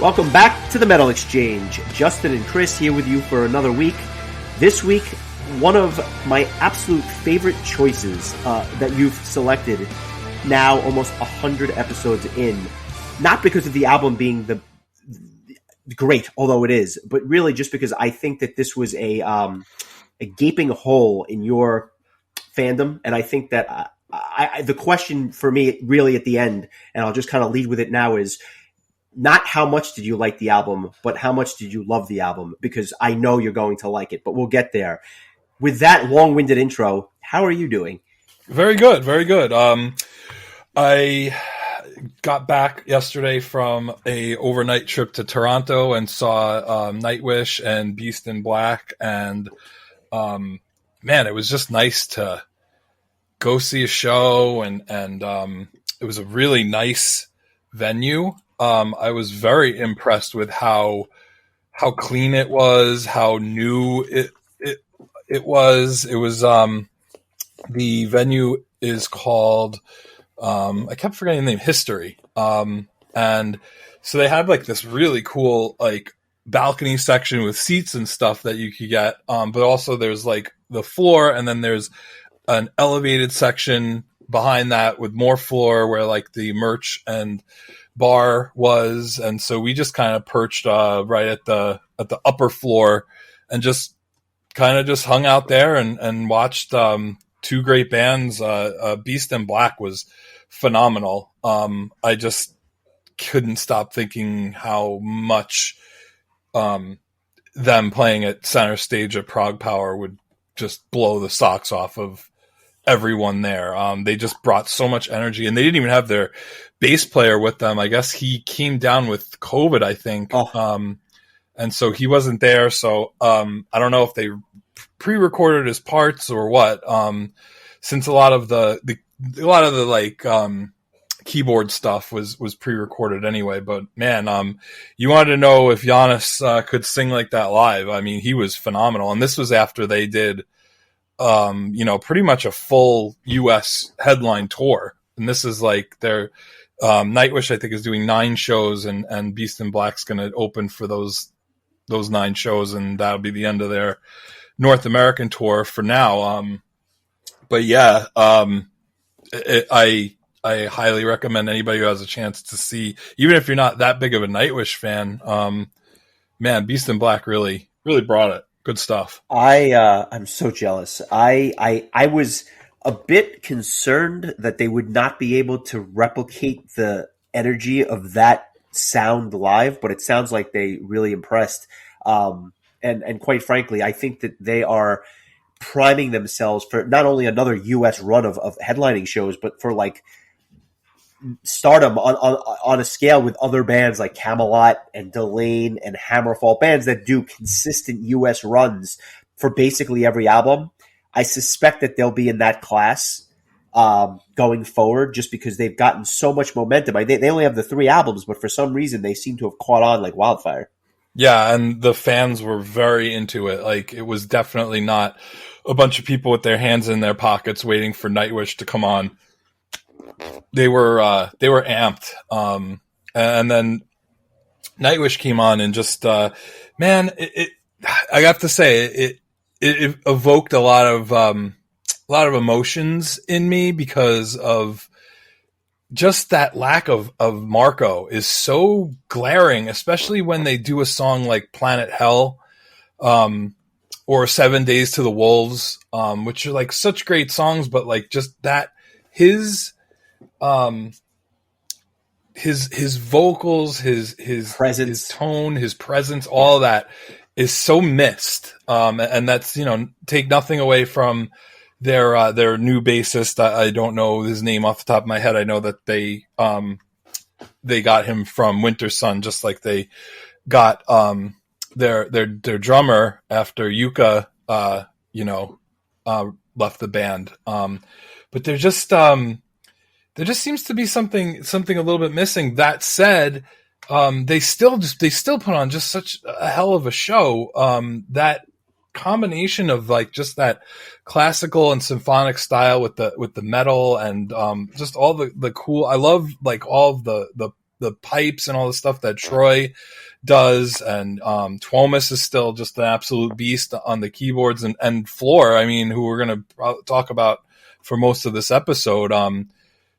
Welcome back to the Metal Exchange. Justin and Chris here with you for another week. This week, one of my absolute favorite choices that you've selected now almost 100 episodes in. Not because of the album being the great, although it is, but really just because I think that this was a gaping hole in your fandom. And I think that the question for me really at the end, and I'll just kind of lead with it now, is not how much did you like the album, but how much did you love the album? Because I know you're going to like it, but we'll get there. With that long-winded intro, how are you doing? Very good, very good. I got back yesterday from a overnight trip to Toronto and saw Nightwish and Beast in Black, and man, it was just nice to go see a show, and it was a really nice venue. I was very impressed with how clean it was, how new it was. It was the venue is called I kept forgetting the name, History. And so they had like this really cool like balcony section with seats and stuff that you could get. But also there's like the floor, and then there's an elevated section behind that with more floor where like the merch and bar was. And so we just kind of perched right at the upper floor and just kind of just hung out there and watched two great bands. Beast in Black was phenomenal. I just couldn't stop thinking how much them playing at center stage at Prague Power would just blow the socks off of everyone there. They just brought so much energy, and they didn't even have their bass player with them. I guess he came down with COVID, I think. And so he wasn't there. So I don't know if they pre-recorded his parts or what. Since a lot of the like keyboard stuff was pre-recorded anyway. But man, you wanted to know if Giannis could sing like that live. I mean, he was phenomenal, and this was after they did pretty much a full US headline tour. And this is like their Nightwish, I think, is doing 9 shows, and Beast in Black's going to open for those 9 shows, and that'll be the end of their North American tour for now. But yeah, I highly recommend anybody who has a chance to see, even if you're not that big of a Nightwish fan. Man, Beast in Black really, really brought it. Good stuff. I'm so jealous. I was a bit concerned that they would not be able to replicate the energy of that sound live, but it sounds like they really impressed. And quite frankly, I think that they are priming themselves for not only another US run of headlining shows, but for like stardom on a scale with other bands like Camelot and Delain and Hammerfall, bands that do consistent US runs for basically every album. I suspect that they'll be in that class going forward, just because they've gotten so much momentum. They only have the 3 albums, but for some reason they seem to have caught on like wildfire. Yeah, and the fans were very into it. Like, it was definitely not a bunch of people with their hands in their pockets waiting for Nightwish to come on. They were amped. And then Nightwish came on, and just man, I have to say it evoked a lot of emotions in me, because of just that lack of Marco is so glaring, especially when they do a song like Planet Hell, or 7 Days to the Wolves, which are like such great songs, but like just that his vocals, his presence, his tone, his presence, all that is so missed. And that's, take nothing away from their new bassist. I don't know his name off the top of my head. I know that they got him from Winter Sun, just like they got their drummer after Yuka left the band. But there just seems to be something a little bit missing. That said, they still put on just such a hell of a show. That combination of like just that classical and symphonic style with the metal, and just all the cool. I love like all of the the pipes and all the stuff that Troy does, and Twomus is still just an absolute beast on the keyboards, and Floor, I mean, who we're going to talk about for most of this episode.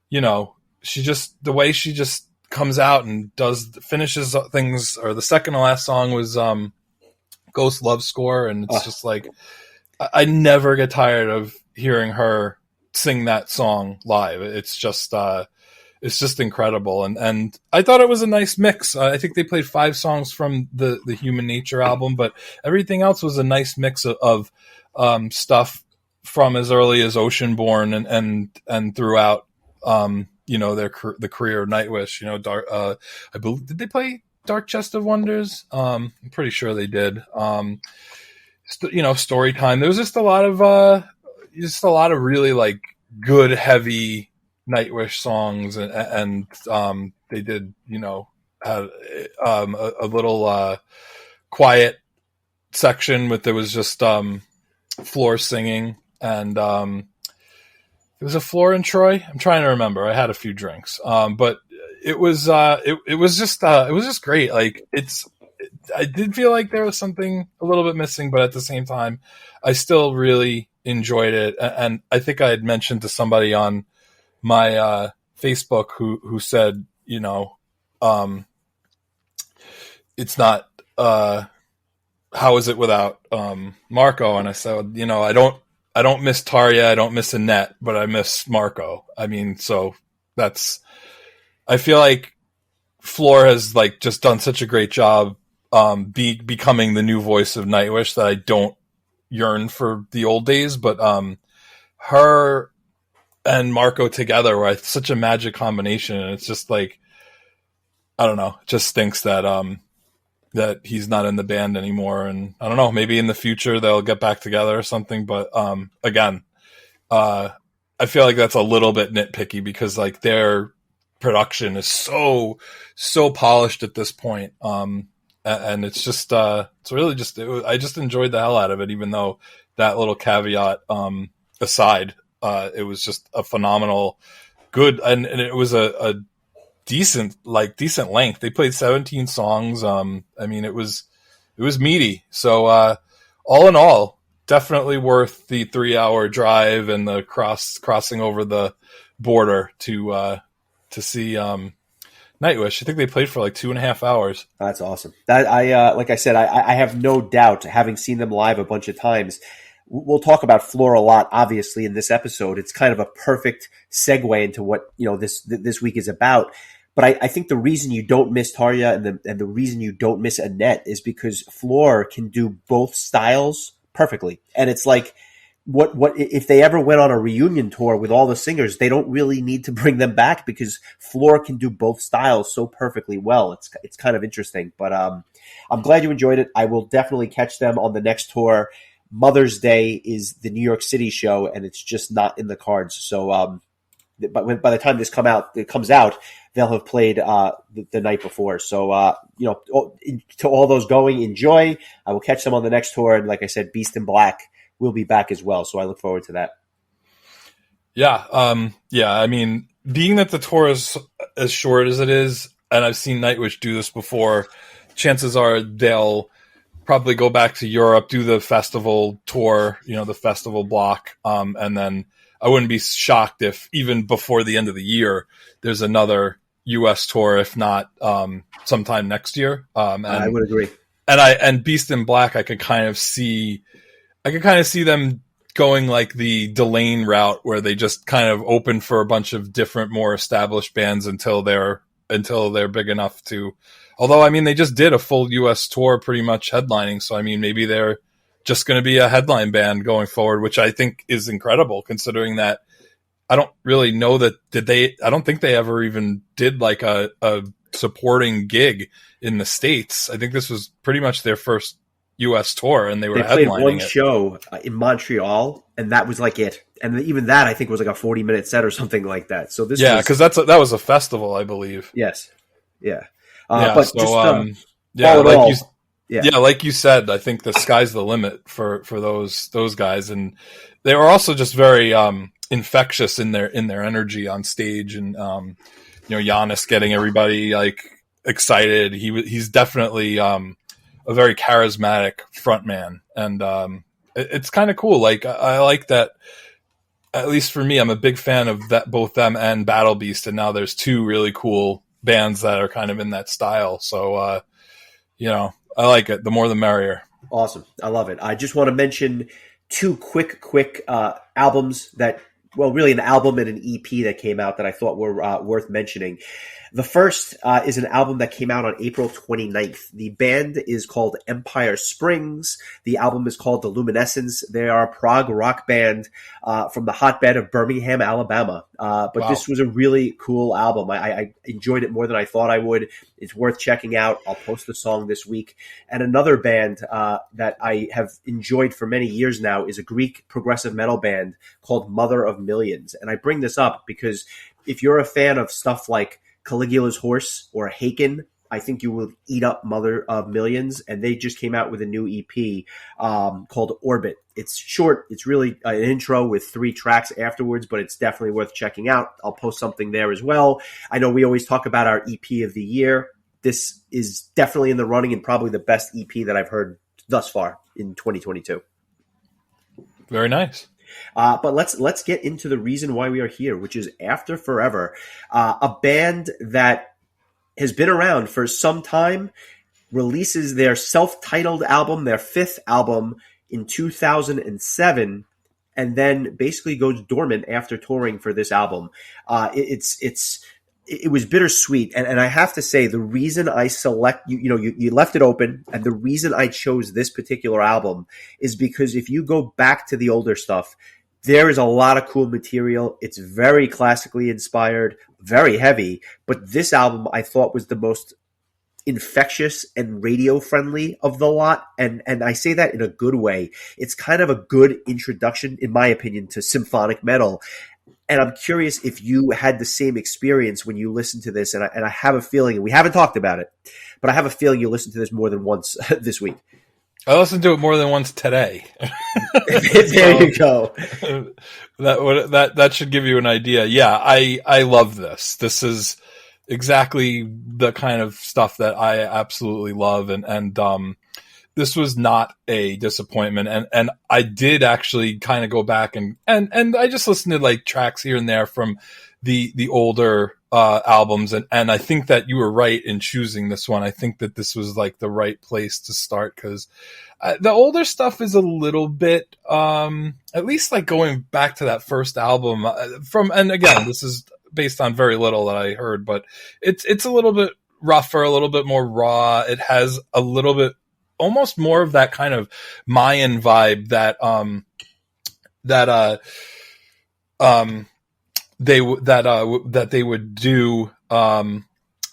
You know, the way she just comes out and finishes things, or the second to last song was Ghost Love Score, and it's just like, I never get tired of hearing her sing that song live. It's just incredible, and I thought it was a nice mix. I think they played 5 songs from the Human Nature album, but everything else was a nice mix of stuff from as early as Oceanborn and throughout. You know, the career of Nightwish. You know, I believe, did they play Dark Chest of Wonders? I'm pretty sure they did. You know, Story Time. There was just a lot of really like good heavy Nightwish songs, and they did, you know, had a little quiet section there was just Floor singing, and it was a Floor and Troy. I'm trying to remember. I had a few drinks, but it was just great. Like, I did feel like there was something a little bit missing, but at the same time, I still really enjoyed it. And I think I had mentioned to somebody on my Facebook who said, you know, it's not how is it without Marco? And I said, you know, I don't miss Tarja, I don't miss Annette, but I miss Marco. I mean, so I feel like Floor has like just done such a great job becoming the new voice of Nightwish that I don't yearn for the old days, but her and Marco together were such a magic combination, and it's just like, I don't know, it just stinks that that he's not in the band anymore, and I don't know, maybe in the future they'll get back together or something, but again, I feel like that's a little bit nitpicky because like their production is so polished at this point, and it's just it's really just I just enjoyed the hell out of it, even though that little caveat aside, it was just a phenomenal good, and it was a decent length. They played 17 songs. I mean, it was meaty. So all in all, definitely worth the 3-hour drive and the crossing over the border to see Nightwish. I think they played for like 2.5 hours. That's awesome. That like I said, I have no doubt, having seen them live a bunch of times. We'll talk about Floor a lot, obviously, in this episode. It's kind of a perfect segue into what, you know, this week is about. But I think the reason you don't miss Tarja and the reason you don't miss Annette is because Floor can do both styles perfectly. And it's like, what if they ever went on a reunion tour with all the singers, they don't really need to bring them back because Floor can do both styles so perfectly well. It's kind of interesting. But I'm glad you enjoyed it. I will definitely catch them on the next tour. Mother's Day is the New York City show, and it's just not in the cards. So, but by the time it comes out, they'll have played the night before. So, you know, to all those going, enjoy. I will catch them on the next tour, and like I said, Beast in Black will be back as well. So I look forward to that. Yeah, yeah. I mean, being that the tour is as short as it is, and I've seen Nightwish do this before, chances are they'll probably go back to Europe, do the festival tour, you know, the festival block, and then I wouldn't be shocked if even before the end of the year there's another U.S. tour, if not sometime next year. And I would agree. And Beast in Black, I could kind of see them going like the Delane route, where they just kind of open for a bunch of different, more established bands until they're big enough to. Although, I mean, they just did a full U.S. tour pretty much headlining. So, I mean, maybe they're just going to be a headline band going forward, which I think is incredible considering that I don't really know that I don't think they ever even did like a supporting gig in the States. I think this was pretty much their first U.S. tour, and they played headlining one it. show in Montreal, and that was like it. And even that, I think, was like a 40-minute set or something like that. So this, because that was a festival, I believe. Yes, yeah. But so, like you said, I think the sky's the limit for those guys, and they were also just very infectious in their energy on stage, and Giannis getting everybody like excited. He's definitely a very charismatic frontman, and it's kind of cool. Like I like that. At least for me, I'm a big fan of that, both them and Battle Beast, and now there's two really cool bands that are kind of in that style. So I like it. The more the merrier. Awesome. I love it. I just want to mention two quick albums that, well, really an album and an EP that came out that I thought were worth mentioning. The first is an album that came out on April 29th. The band is called Empire Springs. The album is called The Luminescence. They are a prog rock band from the hotbed of Birmingham, Alabama. But wow. This was a really cool album. I enjoyed it more than I thought I would. It's worth checking out. I'll post the song this week. And another band that I have enjoyed for many years now is a Greek progressive metal band called Mother of Millions. And I bring this up because if you're a fan of stuff like Caligula's Horse or Haken, I think you will eat up Mother of Millions. And they just came out with a new EP called Orbit. It's short. It's really an intro with 3 tracks afterwards, but it's definitely worth checking out. I'll post something there as well. I know we always talk about our EP of the year. This is definitely in the running and probably the best EP that I've heard thus far in 2022. Very nice. But let's get into the reason why we are here, which is After Forever, a band that has been around for some time, releases their self-titled album, their 5th album in 2007, and then basically goes dormant after touring for this album. It was bittersweet. And I have to say, the reason I select, you left it open, and the reason I chose this particular album is because if you go back to the older stuff, there is a lot of cool material. It's very classically inspired, very heavy, but this album I thought was the most infectious and radio friendly of the lot. And I say that in a good way. It's kind of a good introduction, in my opinion, to symphonic metal. And I'm curious if you had the same experience when you listened to this. And I have a feeling, and we haven't talked about it, but I have a feeling you listened to this more than once this week. I listened to it more than once today. There you go. That should give you an idea. Yeah, I love this. This is exactly the kind of stuff that I absolutely love. And this was not a disappointment. And I did actually kind of go back and I just listened to like tracks here and there from the older albums. And I think that you were right in choosing this one. I think that this was like the right place to start because the older stuff is a little bit, at least like going back to that first album and again, this is based on very little that I heard, but it's a little bit rougher, a little bit more raw. It has a little bit, almost more of that kind of Mayan vibe that they would do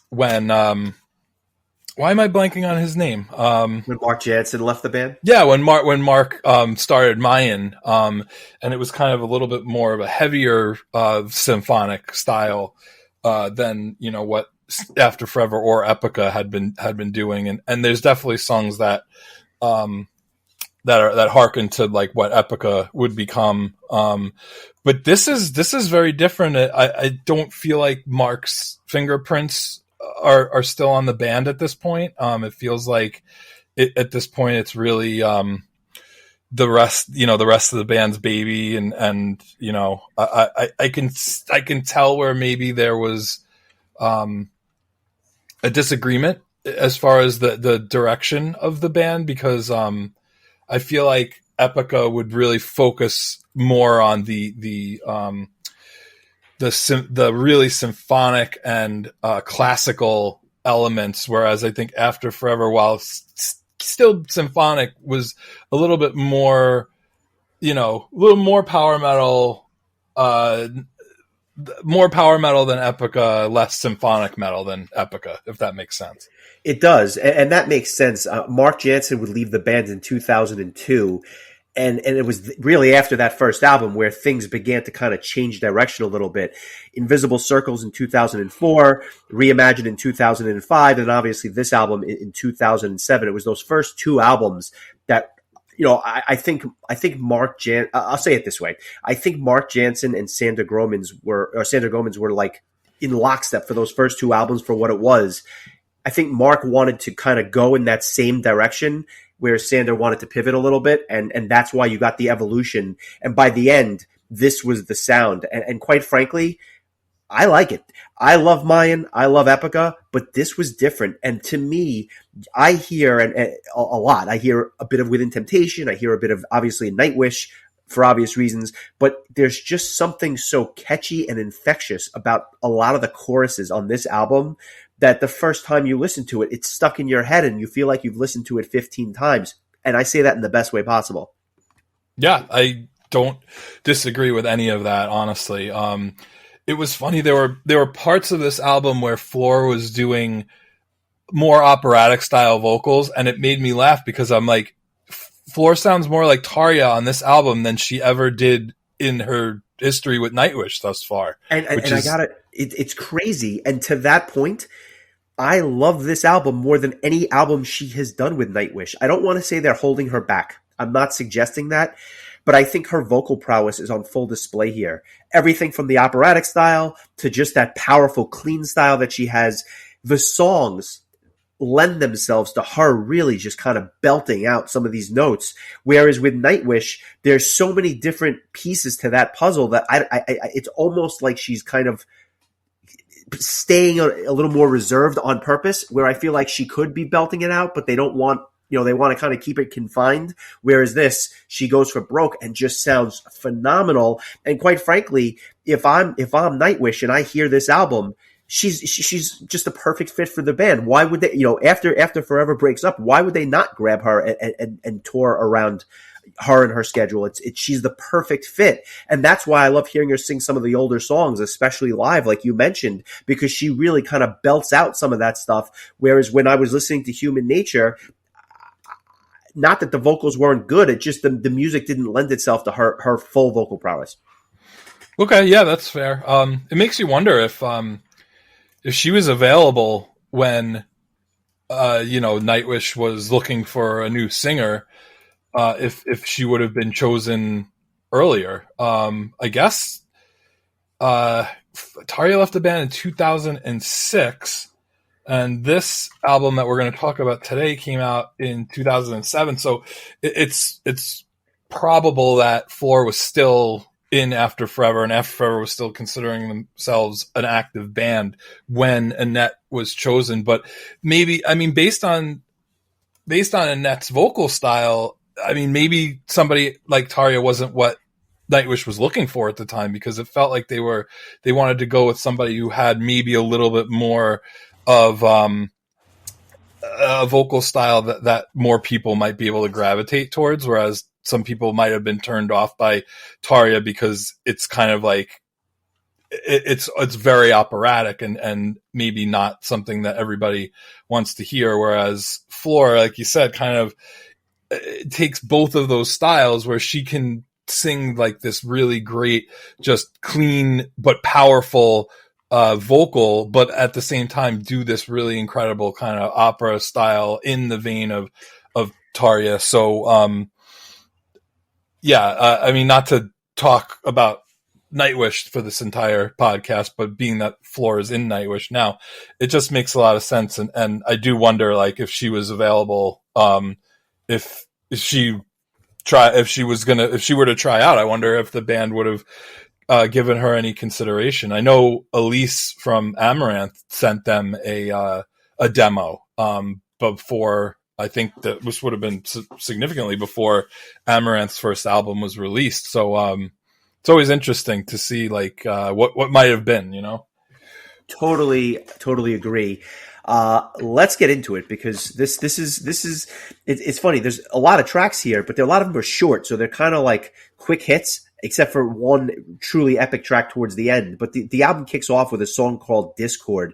when why am I blanking on his name? When Mark Jansen left the band? Yeah, when Mark started Mayan, and it was kind of a little bit more of a heavier symphonic style than what After Forever or Epica had been doing, and there's definitely songs that harken to like what Epica would become. But this is very different. I don't feel like Mark's fingerprints are still on the band at this point. It feels like at this point it's really the rest of the band's baby, and I can tell where maybe there was a disagreement as far as the direction of the band, because I feel like Epica would really focus more on the really symphonic and classical elements, whereas I think After Forever, while still symphonic, was a little bit more, a little more power metal. More power metal than Epica, less symphonic metal than Epica, if that makes sense. It does, and that makes sense. Mark Jansen would leave the band in 2002, and it was really after that first album where things began to kind of change direction a little bit. Invisible Circles in 2004, Reimagined in 2005, and obviously this album in 2007. It was those first 2 albums that, I think Mark I'll say it this way. I think Mark Jansen and Sander Gomans were like, in lockstep for those first two albums for what it was. I think Mark wanted to kind of go in that same direction where Sander wanted to pivot a little bit, and that's why you got the evolution. And by the end, this was the sound. And quite frankly, I like it. I love Mayan. I love Epica, but this was different. And to me, I hear a lot. I hear a bit of Within Temptation. I hear a bit of, obviously, Nightwish for obvious reasons. But there's just something so catchy and infectious about a lot of the choruses on this album that the first time you listen to it, it's stuck in your head and you feel like you've listened to it 15 times. And I say that in the best way possible. Yeah, I don't disagree with any of that, honestly. It was funny. There were parts of this album where Floor was doing more operatic style vocals, and it made me laugh because I'm like, Floor sounds more like Tarja on this album than she ever did in her history with Nightwish thus far. And I got it. It's crazy. And to that point, I love this album more than any album she has done with Nightwish. I don't want to say they're holding her back. I'm not suggesting that. But I think her vocal prowess is on full display here. Everything from the operatic style to just that powerful, clean style that she has. The songs lend themselves to her really just kind of belting out some of these notes. Whereas with Nightwish, there's so many different pieces to that puzzle that it's almost like she's kind of staying a little more reserved on purpose, where I feel like she could be belting it out, but they don't want, they want to kind of keep it confined. Whereas this, she goes for broke and just sounds phenomenal. And quite frankly, if I'm Nightwish and I hear this album, she's just a perfect fit for the band. Why would they, after Forever breaks up, why would they not grab her and tour around her and her schedule? She's the perfect fit. And that's why I love hearing her sing some of the older songs, especially live, like you mentioned, because she really kind of belts out some of that stuff. Whereas when I was listening to Human Nature, not that the vocals weren't good, it just the music didn't lend itself to her full vocal prowess. Okay, yeah, that's fair. It makes you wonder if she was available when Nightwish was looking for a new singer, if she would have been chosen earlier. I guess Tarja left the band in 2006. And this album that we're going to talk about today came out in 2007. So it's probable that Floor was still in After Forever, and After Forever was still considering themselves an active band when Annette was chosen. But maybe, based on Annette's vocal style, maybe somebody like Tarja wasn't what Nightwish was looking for at the time, because it felt like they wanted to go with somebody who had maybe a little bit more of a vocal style that more people might be able to gravitate towards, whereas some people might have been turned off by Tarja because it's kind of like it's very operatic and maybe not something that everybody wants to hear, whereas Floor, like you said, kind of takes both of those styles, where she can sing like this really great, just clean but powerful vocal, but at the same time do this really incredible kind of opera style in the vein of Tarja. So not to talk about Nightwish for this entire podcast, but being that Floor is in Nightwish now, it just makes a lot of sense. And I do wonder, like, if she was available, if she were to try out, I wonder if the band would have given her any consideration. I know Elise from Amaranth sent them a demo before. I think that this would have been significantly before Amaranth's first album was released. So it's always interesting to see like what might have been, Totally agree. Let's get into it, because this is it's funny. There's a lot of tracks here, but a lot of them are short, so they're kind of like quick hits, except for one truly epic track towards the end. But the album kicks off with a song called Discord.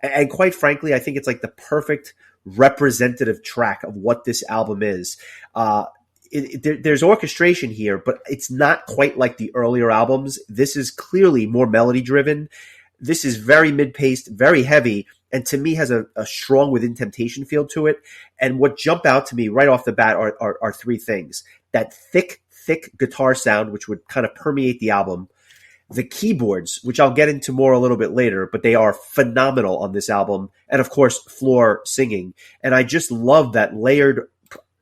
And quite frankly, I think it's like the perfect representative track of what this album is. There's orchestration here, but it's not quite like the earlier albums. This is clearly more melody driven. This is very mid-paced, very heavy, and to me has a strong Within Temptation feel to it. And what jumped out to me right off the bat are three things. That thick guitar sound, which would kind of permeate the album. the keyboards, which I'll get into more a little bit later, but they are phenomenal on this album. And of course, Floor singing. And I just love that layered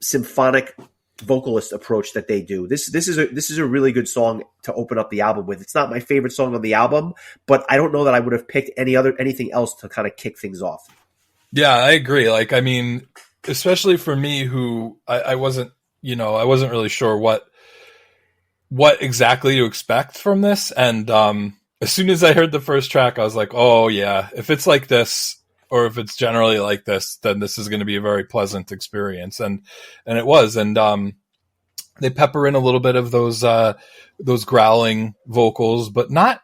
symphonic vocalist approach that they do. This is a really good song to open up the album with. It's not my favorite song on the album, but I don't know that I would have picked anything else to kind of kick things off. Yeah, I agree. Like, I mean, especially for me, who I wasn't, I wasn't really sure what exactly to expect from this. And as soon as I heard the first track, I was like, oh yeah, if it's like this, or if it's generally like this, then this is going to be a very pleasant experience. And it was. And they pepper in a little bit of those growling vocals, but not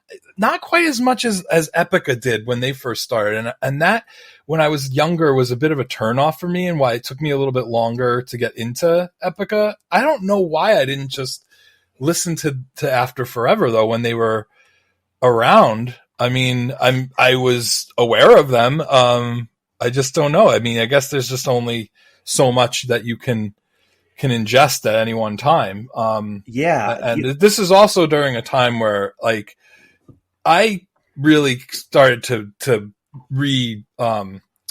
quite as much as Epica did when they first started. And that, when I was younger, was a bit of a turnoff for me, and why it took me a little bit longer to get into Epica. I don't know why I didn't just listen to After Forever though when they were around. I mean, I was aware of them. I just don't know. I mean, I guess there's just only so much that you can ingest at any one time. And this is also during a time where, like, I really started to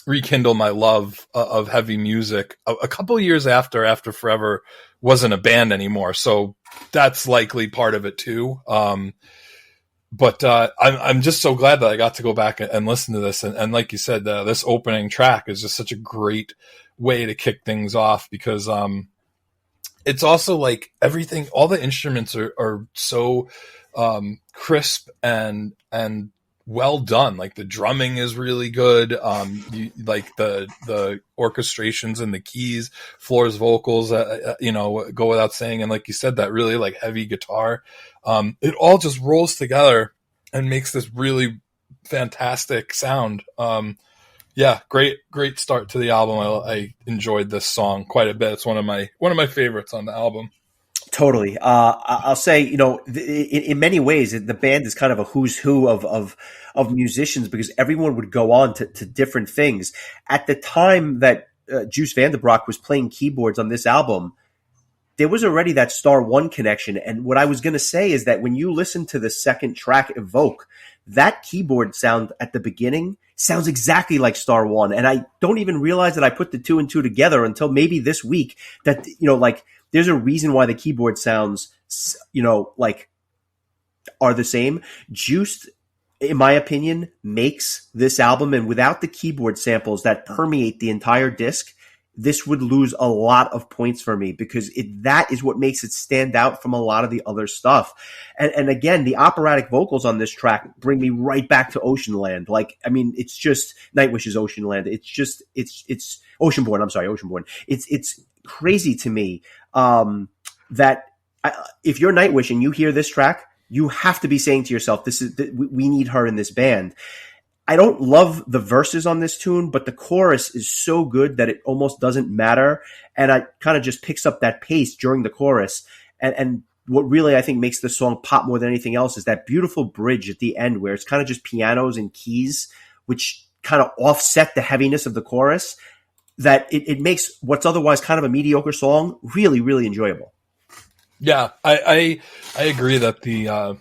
rekindle my love of heavy music a couple years after Forever wasn't a band anymore. So that's likely part of it too. But I'm just so glad that I got to go back and listen to this. And like you said, this opening track is just such a great way to kick things off, because it's also like everything, all the instruments are so crisp and well done. Like the drumming is really good. Like the orchestrations and the keys, Floor's vocals, go without saying. And like you said, that really like heavy guitar, it all just rolls together and makes this really fantastic sound. Yeah, great start to the album. I enjoyed this song quite a bit. It's one of my favorites on the album. Totally. I'll say, in many ways, the band is kind of a who's who of musicians, because everyone would go on to different things. At the time that Juice Van der Broek was playing keyboards on this album, there was already that Star One connection. And what I was going to say is that when you listen to the second track, Evoke, that keyboard sound at the beginning sounds exactly like Star One. And I don't even realize that I put the two and two together until maybe this week, that, there's a reason why the keyboard sounds, are the same. Juiced, in my opinion, makes this album, and without the keyboard samples that permeate the entire disc, this would lose a lot of points for me, because that is what makes it stand out from a lot of the other stuff. And again, the operatic vocals on this track bring me right back to Oceanland. Like, I mean, it's just Nightwish's Oceanland. It's Oceanborn. I'm sorry, Oceanborn. It's crazy to me that if you're Nightwish and you hear this track, you have to be saying to yourself, we need her in this band. I don't love the verses on this tune, but the chorus is so good that it almost doesn't matter. And it kind of just picks up that pace during the chorus. And what really, I think, makes the song pop more than anything else is that beautiful bridge at the end, where it's kind of just pianos and keys, which kind of offset the heaviness of the chorus, that it makes what's otherwise kind of a mediocre song really, really enjoyable. Yeah, I agree that the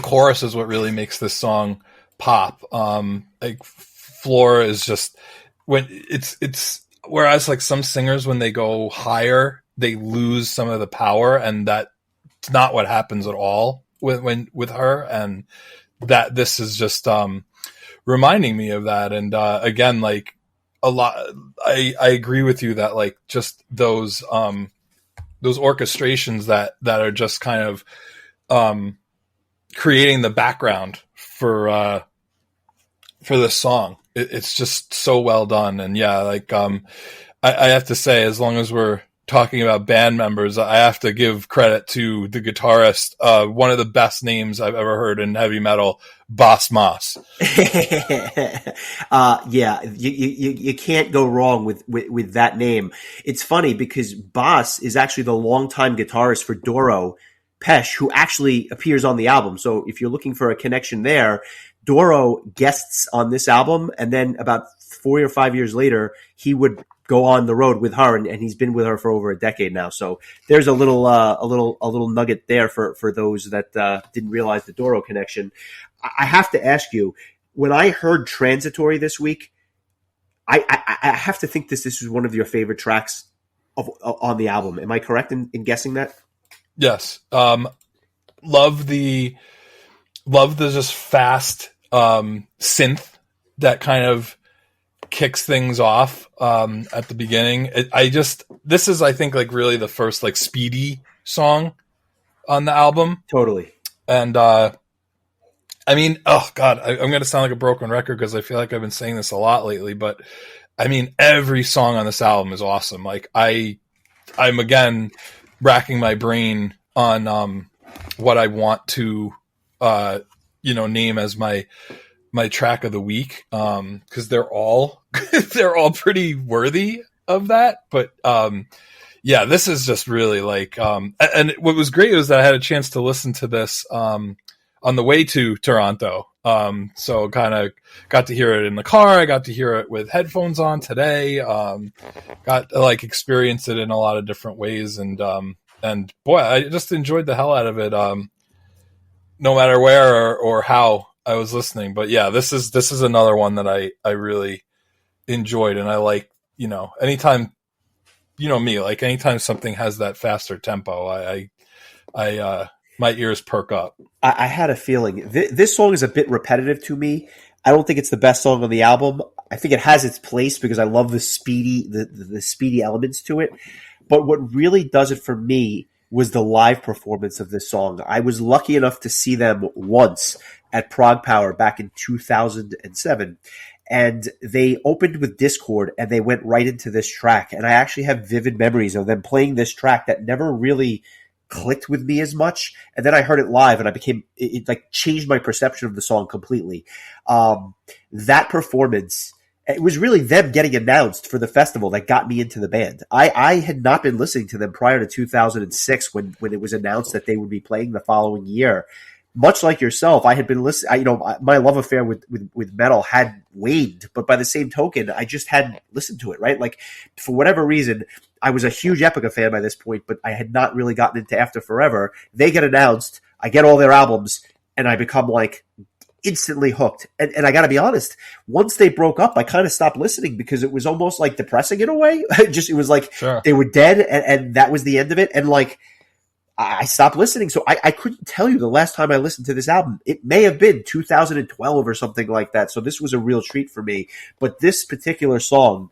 chorus is what really makes this song pop. Like Floor is just, when it's whereas like some singers, when they go higher, they lose some of the power, and that's not what happens at all with her. And that this is just reminding me of that. And again, like a lot, I agree with you that like just those orchestrations that are just kind of creating the background for this song. It's just so well done. And yeah, like I have to say, as long as we're talking about band members, I have to give credit to the guitarist, one of the best names I've ever heard in heavy metal, Boss Moss. Yeah, you can't go wrong with that name. It's funny because Boss is actually the longtime guitarist for Doro Pesch, who actually appears on the album. So if you're looking for a connection there, Doro guests on this album, and then about 4 or 5 years later, he would go on the road with her, and he's been with her for over a decade now. So there's a little nugget there for those that didn't realize the Doro connection. I have to ask you, when I heard Transitory this week, I have to think this is one of your favorite tracks on the album. Am I correct in guessing that? Yes. Love the just fast synth that kind of kicks things off at the beginning. This is, I think, like really the first like speedy song on the album. Totally. And I mean, oh God, I'm going to sound like a broken record because I feel like I've been saying this a lot lately, but I mean, every song on this album is awesome. Like I'm again racking my brain on what I want to name as my track of the week, because they're all pretty worthy of that. But yeah, this is just really like and what was great was that I had a chance to listen to this on the way to Toronto. So kind of got to hear it in the car. I got to hear it with headphones on today. Got to like experience it in a lot of different ways. And boy, I just enjoyed the hell out of it. No matter where or how I was listening. But yeah, this is another one that I really enjoyed. And I like, anytime, me, like anytime something has that faster tempo, I my ears perk up. I had a feeling this song is a bit repetitive to me. I don't think it's the best song on the album. I think it has its place because I love the speedy elements to it. But what really does it for me was the live performance of this song. I was lucky enough to see them once at Prague Power back in 2007. And they opened with Discord and they went right into this track. And I actually have vivid memories of them playing this track that never really clicked with me as much. And then I heard it live and it like changed my perception of the song completely. That performance, it was really them getting announced for the festival that got me into the band. I had not been listening to them prior to 2006 when it was announced that they would be playing the following year. Much like yourself, I had been listening. My love affair with metal had waned, but by the same token, I just hadn't listened to it. Right, like for whatever reason, I was a huge Epica fan by this point, but I had not really gotten into After Forever. They get announced, I get all their albums, and I become like instantly hooked. And I got to be honest, once they broke up, I kind of stopped listening because it was almost like depressing in a way. It was like Sure. They were dead, and that was the end of it. And like, I stopped listening. So I couldn't tell you the last time I listened to this album. It may have been 2012 or something like that. So this was a real treat for me. But this particular song,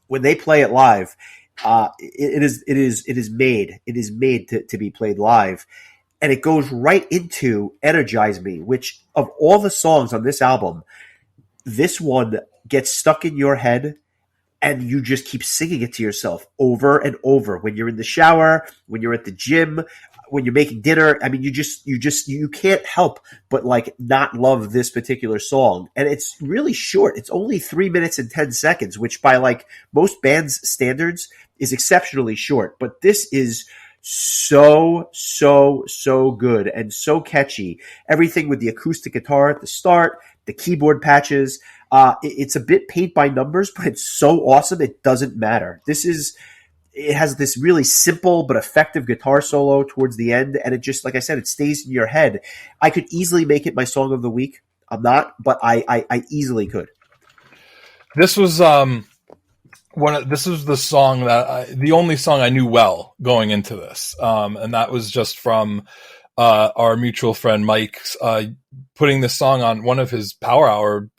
when they play it live, it is made to be played live. And it goes right into Energize Me, which of all the songs on this album, this one gets stuck in your head and you just keep singing it to yourself over and over when you're in the shower, when you're at the gym, when you're making dinner. I mean, you can't help but like not love this particular song. And it's really short. It's only 3 minutes and 10 seconds, which by like most bands' standards is exceptionally short. But this is so good and so catchy. Everything with the acoustic guitar at the start, the keyboard patches. It's a bit paint by numbers, but it's so awesome it doesn't matter. It has this really simple but effective guitar solo towards the end, and it just, like I said, it stays in your head. I could easily make it my song of the week. I'm not, but I easily could. This was this was the song the only song I knew well going into this, and that was just from our mutual friend Mike's putting this song on one of his Power Hour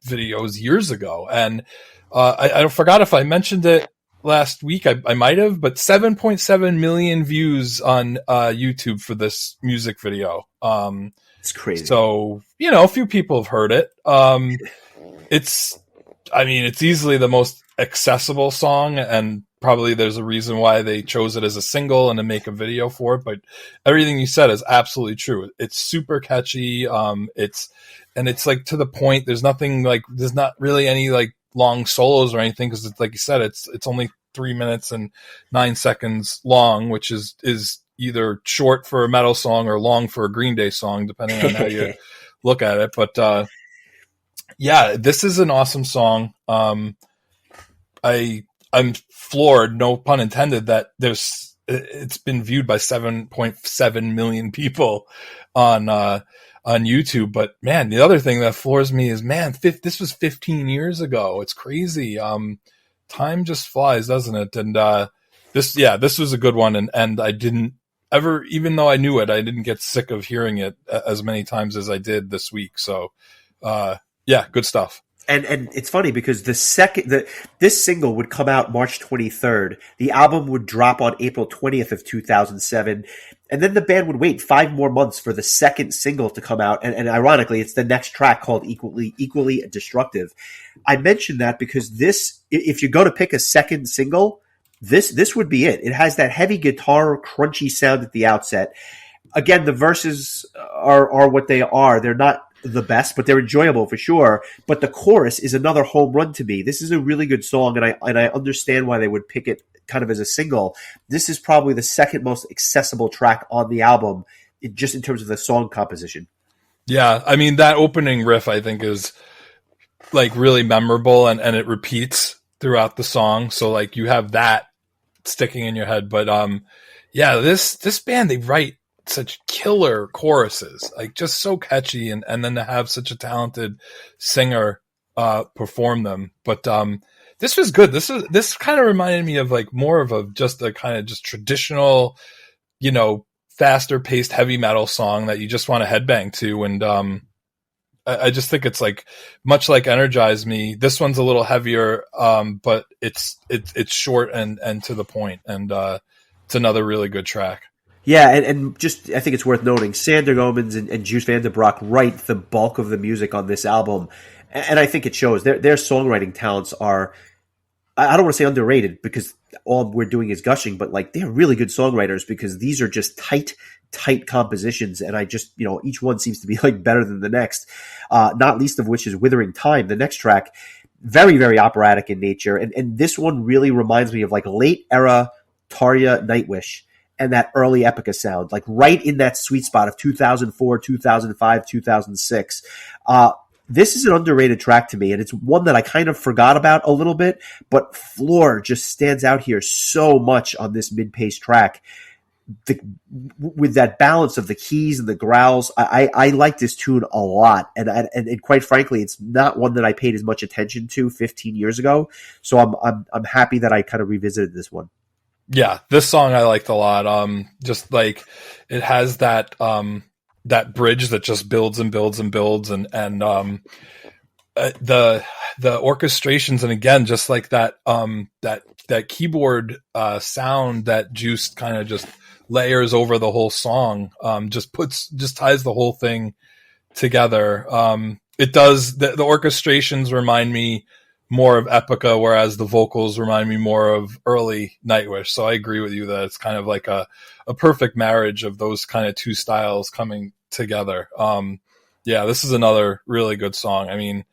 videos years ago. And I forgot if I mentioned it last week. I might have, but 7.7 million views on YouTube for this music video. It's crazy. So, a few people have heard it. It's easily the most accessible song, and probably there's a reason why they chose it as a single and to make a video for it. But everything you said is absolutely true. It's super catchy. It's like to the point. There's not really any like long solos or anything, because it's like you said, it's only 3 minutes and 9 seconds long, which is either short for a metal song or long for a Green Day song, depending on how you look at it. But yeah, this is an awesome song. I I'm floored, no pun intended, that it's been viewed by 7.7 million people on YouTube. But man, the other thing that floors me is, man, this was 15 years ago. It's crazy. Time just flies, doesn't it? And this was a good one, and I didn't ever, even though I knew it, I didn't get sick of hearing it as many times as I did this week. So good stuff. And it's funny because this single would come out March 23rd. The album would drop on April 20th of 2007. And then the band would wait 5 more months for the second single to come out. And ironically, it's the next track called Equally Destructive. I mentioned that because this, if you go to pick a second single, this would be it. It has that heavy guitar, crunchy sound at the outset. Again, the verses are what they are. They're not the best, but they're enjoyable for sure. But the chorus is another home run to me. This is a really good song, and I understand why they would pick it kind of as a single. This is probably the second most accessible track on the album, just in terms of the song composition. Yeah, I mean, that opening riff, I think, is like really memorable, and it repeats throughout the song. So like you have that sticking in your head. But this band, they write such killer choruses, like just so catchy, and then to have such a talented singer perform them. But this was good. This kind of reminded me of like more of a kind of traditional, faster paced heavy metal song that you just want to headbang to. And I just think it's like much like Energize Me. This one's a little heavier, but it's short and to the point, and it's another really good track. Yeah, and just I think it's worth noting, Sander Gomans and Juice Van der Broek write the bulk of the music on this album, and I think it shows. Their songwriting talents are, I don't want to say underrated because all we're doing is gushing, but like they're really good songwriters because these are just tight compositions, and I just, each one seems to be like better than the next, not least of which is Withering Time, the next track, very, very operatic in nature, and this one really reminds me of like late era Tarja Nightwish, and that early Epica sound, like right in that sweet spot of 2004, 2005, 2006. This is an underrated track to me, and it's one that I kind of forgot about a little bit, but Floor just stands out here so much on this mid-paced track. With that balance of the keys and the growls, I like this tune a lot, and quite frankly, it's not one that I paid as much attention to 15 years ago, so I'm happy that I kind of revisited this one. Yeah, this song I liked a lot. Just like it has that that bridge that just builds and builds and builds, and the orchestrations, and again, just like that that keyboard sound that Juice kind of just layers over the whole song, just ties the whole thing together. It does. The orchestrations remind me more of Epica, whereas the vocals remind me more of early Nightwish. So I agree with you that it's kind of like a perfect marriage of those kind of two styles coming together. This is another really good song. I mean,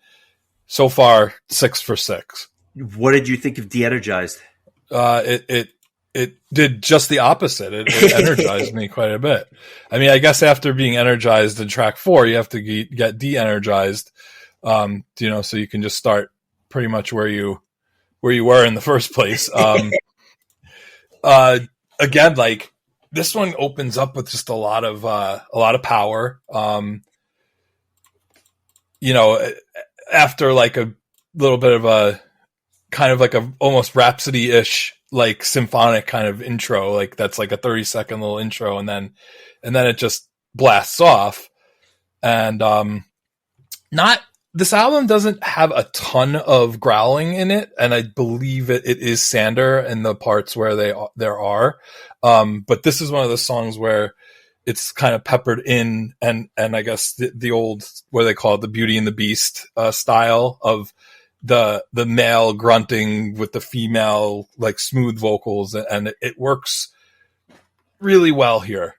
so far 6 for 6. What did you think of De-Energized? It did just the opposite. It energized me quite a bit. I mean, I guess after being energized in track 4, you have to get de-energized, so you can just start pretty much where you were in the first place. Again, like this one opens up with just a lot of power. After like a little bit of a kind of like a almost Rhapsody-ish, like symphonic kind of intro, like that's like a 30-second little intro, and then it just blasts off. And this album doesn't have a ton of growling in it, and I believe it is Sander in the parts where there are. But this is one of the songs where it's kind of peppered in, and I guess the old, what they call it, the Beauty and the Beast style of the male grunting with the female like smooth vocals, and it works really well here.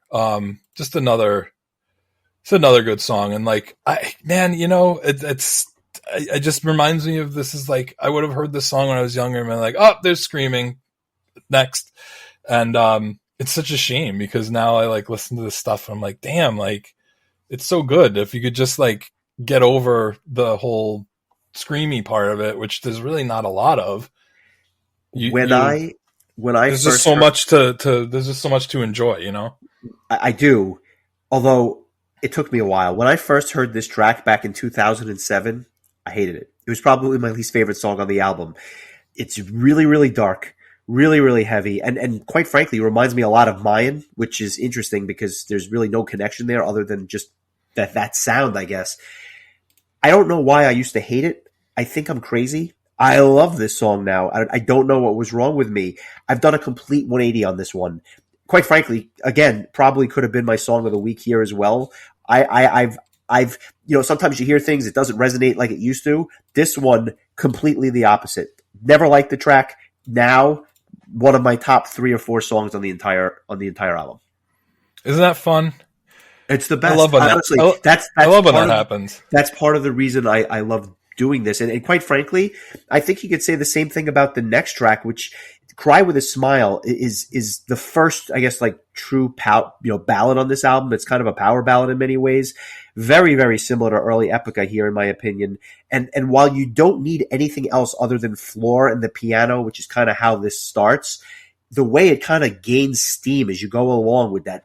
Just another. It's another good song, and like, it just reminds me of, this is like, I would have heard this song when I was younger, and I'm like, oh, there's screaming next, and it's such a shame because now I like listen to this stuff and I'm like, damn, like it's so good. If you could just like get over the whole screamy part of it, which there's really not a lot of. when you I when I there's just first so heard, much to there's just so much to enjoy, you know? I do, although it took me a while. When I first heard this track back in 2007, I hated it. It was probably my least favorite song on the album. It's really, really dark, really, really heavy, and quite frankly, it reminds me a lot of Mayan, which is interesting because there's really no connection there other than just that sound, I guess. I don't know why I used to hate it. I think I'm crazy. I love this song now. I don't know what was wrong with me. I've done a complete 180 on this one. Quite frankly, again, probably could have been my song of the week here as well. I've sometimes you hear things, it doesn't resonate like it used to. This one, completely the opposite. Never liked the track. Now, one of my top 3 or 4 songs on the entire album. Isn't that fun? It's the best. I love when Honestly, I love when that happens. That's part of the reason I love doing this. And quite frankly, I think you could say the same thing about the next track, which Cry with a Smile is the first, I guess, like true ballad on this album. It's kind of a power ballad in many ways. Very, very similar to early Epica here, in my opinion. And while you don't need anything else other than floor and the piano, which is kind of how this starts, the way it kind of gains steam as you go along with that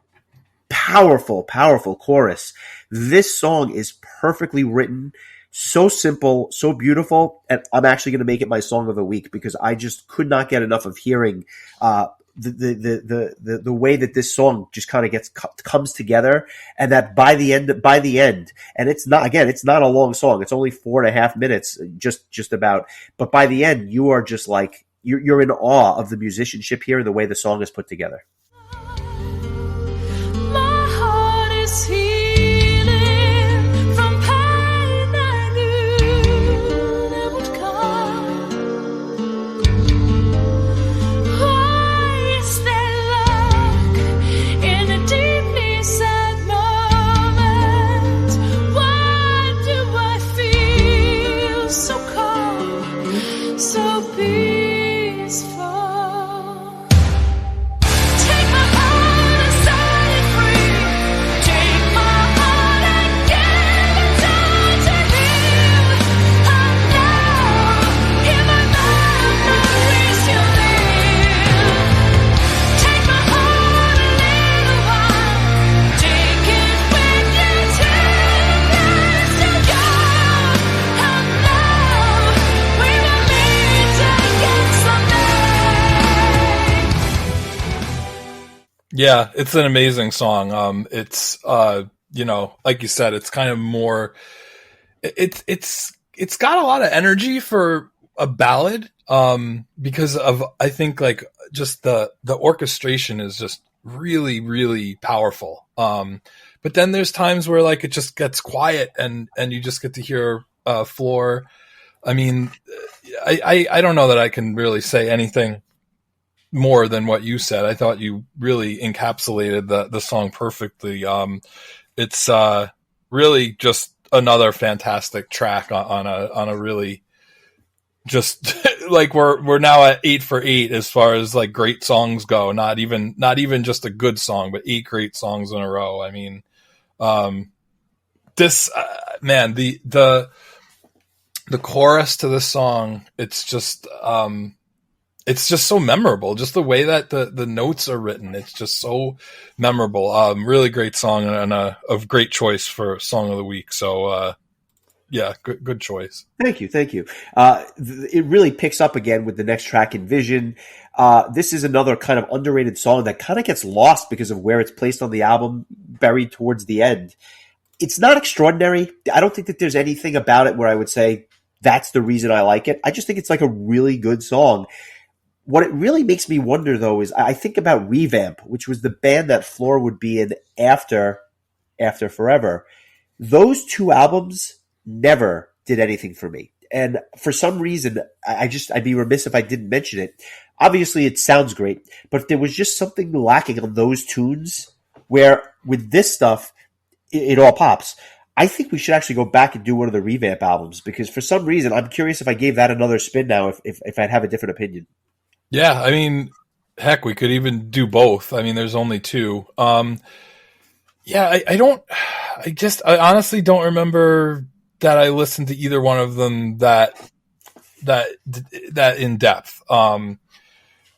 powerful, powerful chorus. This song is perfectly written, so simple, so beautiful, and I'm actually going to make it my song of the week because I just could not get enough of hearing the way that this song just kind of comes together, and that by the end, and it's not a long song. It's only 4.5 minutes, just about. But by the end, you are just like you're in awe of the musicianship here and the way the song is put together. Yeah, it's an amazing song. It's like you said, it's kind of more. It's got a lot of energy for a ballad. Because of I think like just the orchestration is just really really powerful. But then there's times where like it just gets quiet and you just get to hear floor. I mean, I don't know that I can really say anything more than what you said. I thought you really encapsulated the song perfectly. It's really just another fantastic track on a really just like we're now at 8 for 8 as far as like great songs go. Not even just a good song, but 8 great songs in a row. I mean, this man, the chorus to this song, it's just so memorable. Just the way that the notes are written, it's just so memorable. Really great song and a great choice for song of the week. So, yeah, good choice. Thank you. It really picks up again with the next track, Envision. This is another kind of underrated song that kind of gets lost because of where it's placed on the album, buried towards the end. It's not extraordinary. I don't think that there's anything about it where I would say that's the reason I like it. I just think it's like a really good song. What it really makes me wonder, though, is I think about Revamp, which was the band that Floor would be in after Forever. Those 2 albums never did anything for me. And for some reason, I'd be remiss if I didn't mention it. Obviously, it sounds great, but there was just something lacking on those tunes where with this stuff, it all pops. I think we should actually go back and do one of the Revamp albums because for some reason, I'm curious if I gave that another spin now, if I'd have a different opinion. Yeah, I mean, heck, we could even do both. I mean, there's only 2. Yeah, I honestly don't remember that I listened to either one of them that in depth.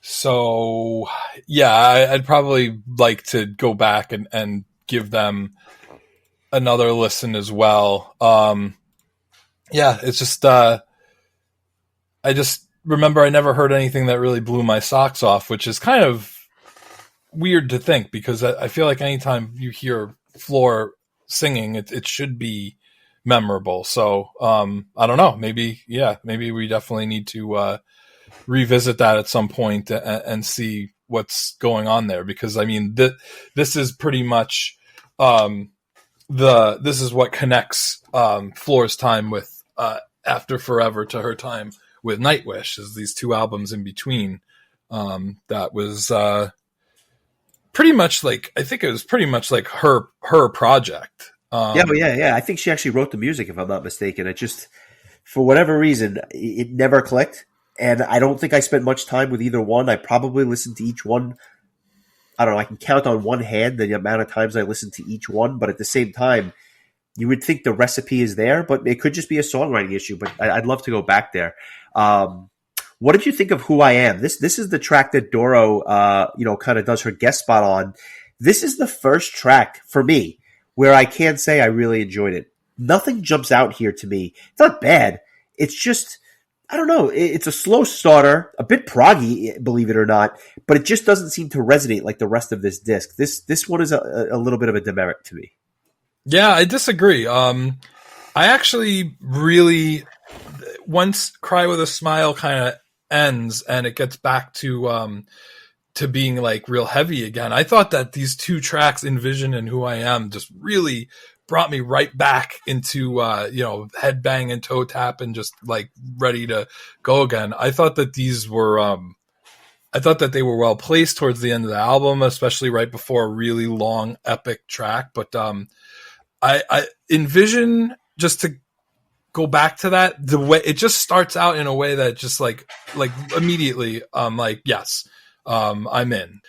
So yeah, I'd probably like to go back and give them another listen as well. Yeah, it's just I just remember I never heard anything that really blew my socks off, which is kind of weird to think because I feel like anytime you hear Floor singing, it should be memorable. So I don't know. Maybe we definitely need to revisit that at some point and see what's going on there because I mean this is pretty much this is what connects Floor's time with After Forever to her time with Nightwish is these two albums in between. That was pretty much like I think it was pretty much like her project. Yeah. I think she actually wrote the music, if I'm not mistaken. It just, for whatever reason, it never clicked. And I don't think I spent much time with either one. I probably listened to each one. I don't know. I can count on one hand the amount of times I listened to each one. But at the same time, you would think the recipe is there, but it could just be a songwriting issue. But I'd love to go back there. What did you think of Who I Am? This is the track that Doro, kind of does her guest spot on. This is the first track for me where I can say I really enjoyed it. Nothing jumps out here to me. It's not bad. It's just, I don't know. It's a slow starter, a bit proggy, believe it or not, but it just doesn't seem to resonate like the rest of this disc. This one is a little bit of a demerit to me. Yeah, I disagree. I actually really, once Cry with a Smile kind of ends and it gets back to being like real heavy again, I thought that these two tracks, Envision and Who I Am, just really brought me right back into headbang and toe tap and just like ready to go again. I thought that these were I thought that they were well placed towards the end of the album, especially right before a really long epic track. But I Envision, just to go back to that, the way it just starts out in a way that just like immediately like, yes, I'm in.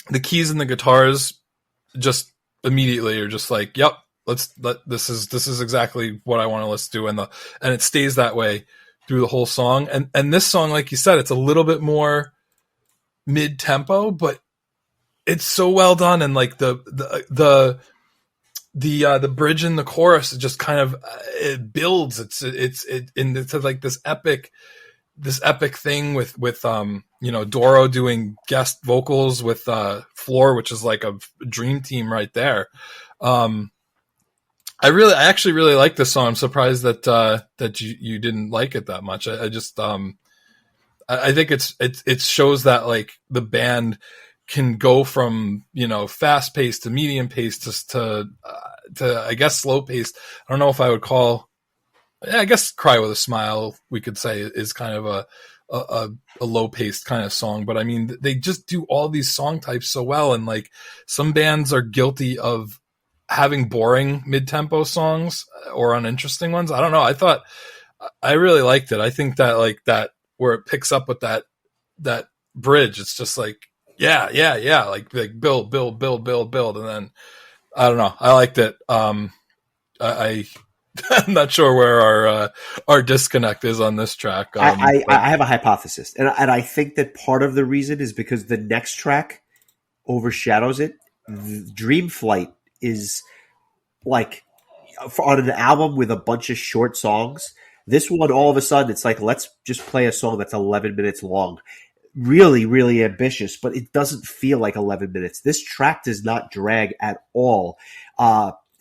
The keys and the guitars just immediately are just like, yep, this is exactly what I want to listen to, and it stays that way through the whole song. And this song, like you said, it's a little bit more mid tempo, but it's so well done, and like the bridge and the chorus just kind of it builds. It's into like this epic thing with Doro doing guest vocals with Floor, which is like a dream team right there. I actually really like this song. I'm surprised that you didn't like it that much. I just I think it shows that like the band can go from fast paced to medium paced to I guess slow paced. I don't know if I would call. I guess Cry with a Smile, we could say, is kind of a low-paced kind of song. But I mean, they just do all these song types so well. And like some bands are guilty of having boring mid-tempo songs or uninteresting ones. I don't know. I really liked it. I think that like that where it picks up with that bridge, it's just like, yeah. Like build. And then, I don't know. I liked it. I'm not sure where our disconnect is on this track. I have a hypothesis, and I think that part of the reason is because the next track overshadows it. Dream Flight is like on an album with a bunch of short songs. This one, all of a sudden, it's like, let's just play a song that's 11 minutes long. really, really ambitious, but it doesn't feel like 11 minutes. This track does not drag at all.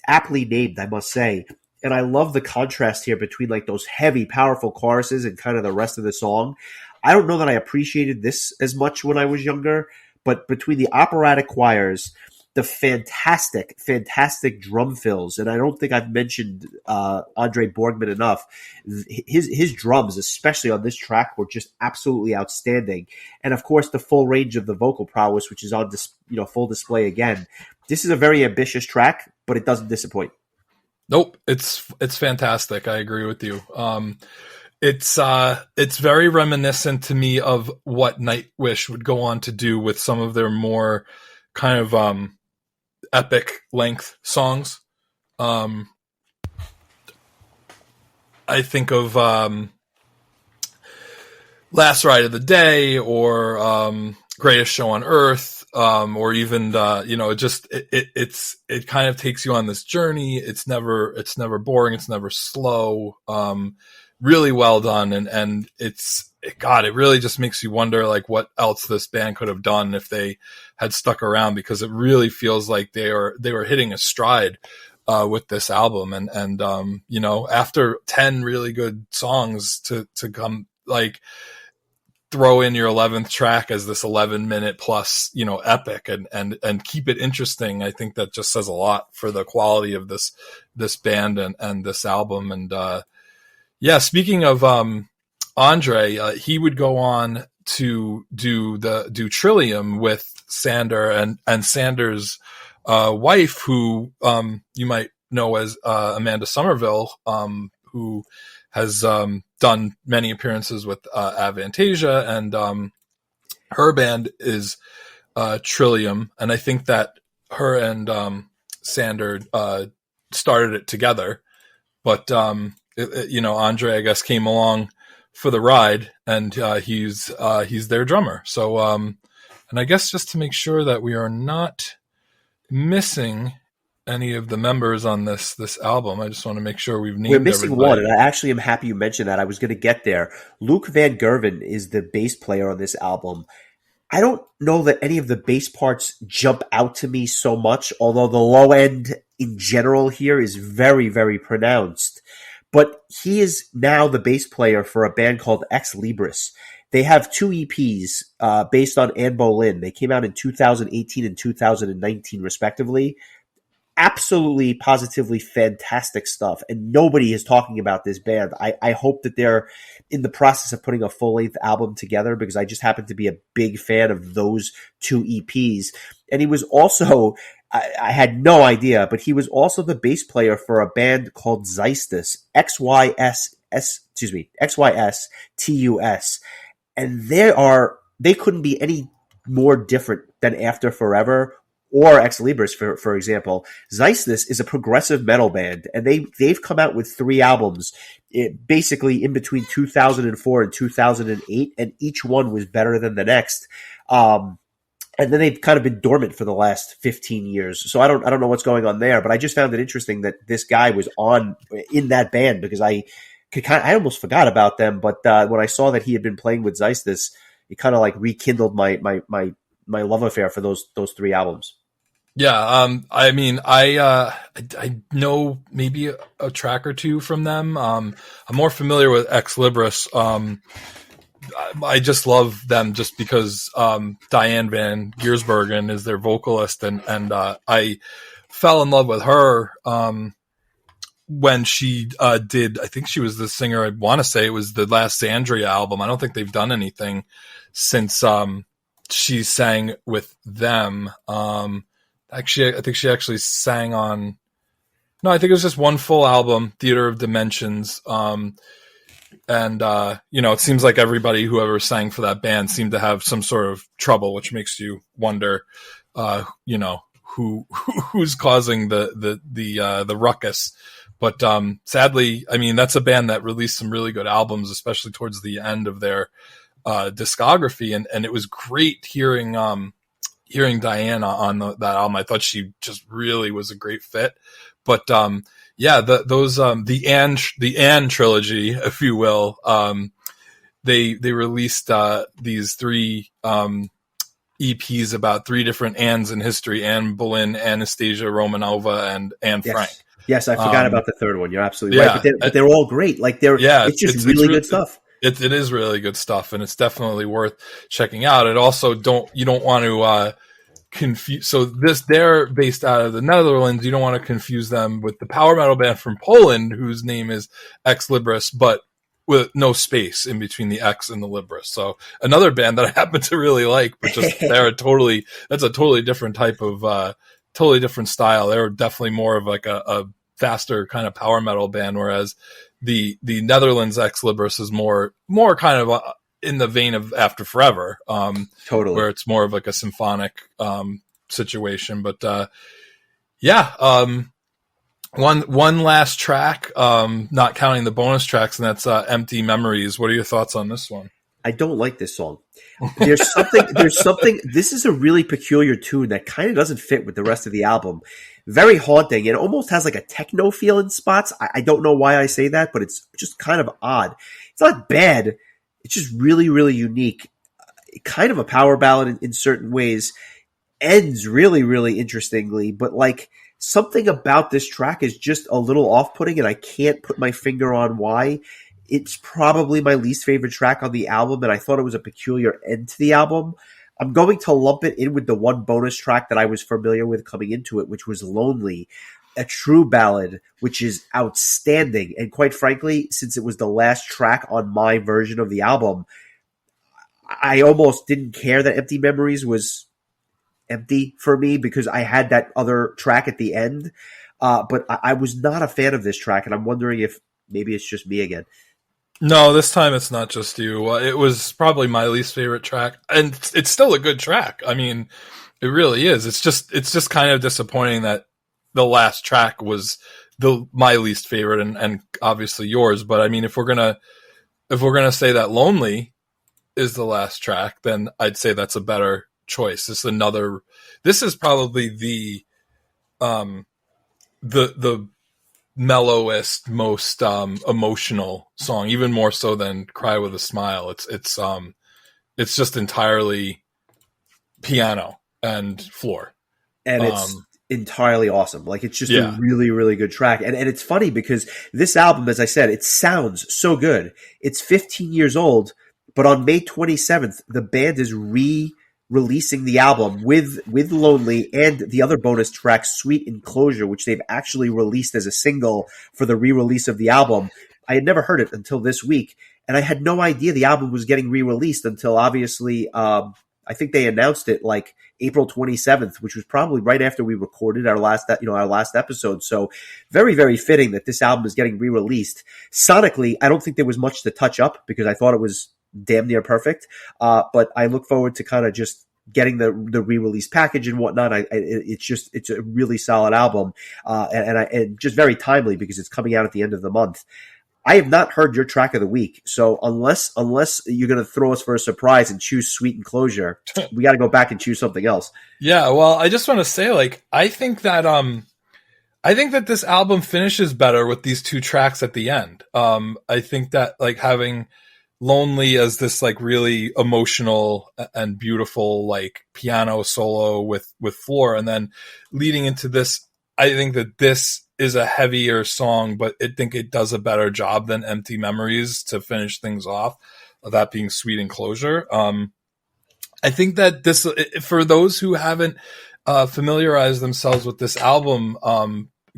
Aptly named, I must say. And I love the contrast here between like those heavy, powerful choruses and kind of the rest of the song. I don't know that I appreciated this as much when I was younger, but between the operatic choirs, the fantastic, fantastic drum fills, and I don't think I've mentioned Andre Borgman enough. His drums, especially on this track, were just absolutely outstanding. And of course, the full range of the vocal prowess, which is on full display again. This is a very ambitious track, but it doesn't disappoint. Nope, it's fantastic. I agree with you. It's very reminiscent to me of what Nightwish would go on to do with some of their more kind of epic length songs. I think of Last Ride of the Day or Greatest Show on Earth, or even it kind of takes you on this journey. It's never boring. It's never slow. Really well done, and it really just makes you wonder like what else this band could have done if they had stuck around, because it really feels like they were hitting a stride with this album, and after 10 really good songs to come like throw in your 11th track as this 11-minute plus epic and keep it interesting. I think that just says a lot for the quality of this band and this album. And speaking of Andre, he would go on to do Trillium with Sander and Sander's wife, who you might know as Amanda Somerville, who has done many appearances with Avantasia, and her band is Trillium, and I think that her and Sander started it together, but Andre, I guess, came along for the ride, and he's their drummer. So, and I guess just to make sure that we are not missing any of the members on this album, I just want to make sure we've named. We're missing everybody. one, and I actually am happy you mentioned that. I was going to get there. Luke Van Gerven is the bass player on this album. I don't know that any of the bass parts jump out to me so much, although the low end in general here is very, very pronounced. But he is now the bass player for a band called Ex Libris. They have 2 EPs based on Anne Boleyn. They came out in 2018 and 2019, respectively. Absolutely, positively fantastic stuff. And nobody is talking about this band. I hope that they're in the process of putting a full-length album together, because I just happen to be a big fan of those 2 EPs. And he was also, I had no idea, but he was also the bass player for a band called Xystus, XYSTUS. And they couldn't be any more different than After Forever or Ex Libris, for example. Xystus is a progressive metal band, and they've come out with 3 albums, basically in between 2004 and 2008, and each one was better than the next. And then they've kind of been dormant for the last 15 years. So I don't know what's going on there, but I just found it interesting that this guy was in that band, because I almost forgot about them. But when I saw that he had been playing with Xystus, it kind of like rekindled my love affair for those 3 albums. Yeah, I mean, I know maybe a track or 2 from them. I'm more familiar with Ex Libris. I just love them just because Diane Van Giersbergen is their vocalist, and I fell in love with her when she did. I think she was the singer. I want to say it was the last Xandria album. I don't think they've done anything since she sang with them. Actually, I think she actually sang on. No, I think it was just one full album, Theater of Dimensions. And it seems like everybody who ever sang for that band seemed to have some sort of trouble, which makes you wonder, who's causing the ruckus. But sadly, I mean, that's a band that released some really good albums, especially towards the end of their discography, and it was great hearing Diana on that album. I thought she just really was a great fit. But the Anne trilogy, if you will, they released these 3 EPs about 3 different Annes in history: Anne Boleyn, Anastasia Romanova, and Anne Frank. Yes, I forgot about the third one. You're absolutely yeah, right, but they're all great. Like it's just really good stuff. It is really good stuff, and it's definitely worth checking out. It also you don't want to confuse. So they're based out of the Netherlands. You don't want to confuse them with the power metal band from Poland, whose name is Ex Libris, but with no space in between the X and the Libris. So another band that I happen to really like, but just that's a totally different type of totally different style. They're definitely more of like a faster kind of power metal band, whereas the Netherlands Ex Libris is more kind of in the vein of After Forever, totally, where it's more of like a symphonic situation. But one last track, not counting the bonus tracks, and that's Empty Memories. What are your thoughts on this one? I don't like this song. There's something, this is a really peculiar tune that kind of doesn't fit with the rest of the album. Very haunting. It almost has like a techno feel in spots. I don't know why I say that, but it's just kind of odd. It's not bad. It's just really, really unique. Kind of a power ballad in certain ways. Ends really, really interestingly, but like something about this track is just a little off-putting, and I can't put my finger on why. It's probably my least favorite track on the album, and I thought it was a peculiar end to the album. I'm going to lump it in with the one bonus track that I was familiar with coming into it, which was Lonely, a true ballad, which is outstanding. And quite frankly, since it was the last track on my version of the album, I almost didn't care that Empty Memories was empty for me because I had that other track at the end. But I was not a fan of this track, and I'm wondering if maybe it's just me again. No, this time it's not just you. It was probably my least favorite track, and it's still a good track. I mean, it really is. It's just kind of disappointing that the last track was my least favorite, and obviously yours. But I mean, if we're gonna say that Lonely is the last track, then I'd say that's a better choice. This is probably the mellowest, most emotional song, even more so than Cry with a Smile. It's just entirely piano and floor, and it's entirely awesome. Like it's just a really, really good track. And it's funny because this album, as I said, it sounds so good. It's 15 years old, but on May 27th, the band is releasing the album with Lonely and the other bonus track, Sweet Enclosure, which they've actually released as a single for the re-release of the album. I had never heard it until this week, and I had no idea the album was getting re-released until obviously I think they announced it like April 27th, which was probably right after we recorded our last episode. So very, very fitting that this album is getting re-released. Sonically, I don't think there was much to touch up because I thought it was damn near perfect. But I look forward to kind of just getting the re-release package and whatnot. It's a really solid album. And just very timely because it's coming out at the end of the month. I have not heard your track of the week. So unless you're going to throw us for a surprise and choose Sweet Enclosure, we got to go back and choose something else. Yeah. Well, I just want to say, like, I think that this album finishes better with these 2 tracks at the end. I think that like having Lonely as this like really emotional and beautiful like piano solo with floor, and then leading into this, I think that this is a heavier song, but I think it does a better job than Empty Memories to finish things off. That being Sweet Enclosure. I think that this, for those who haven't familiarized themselves with this album,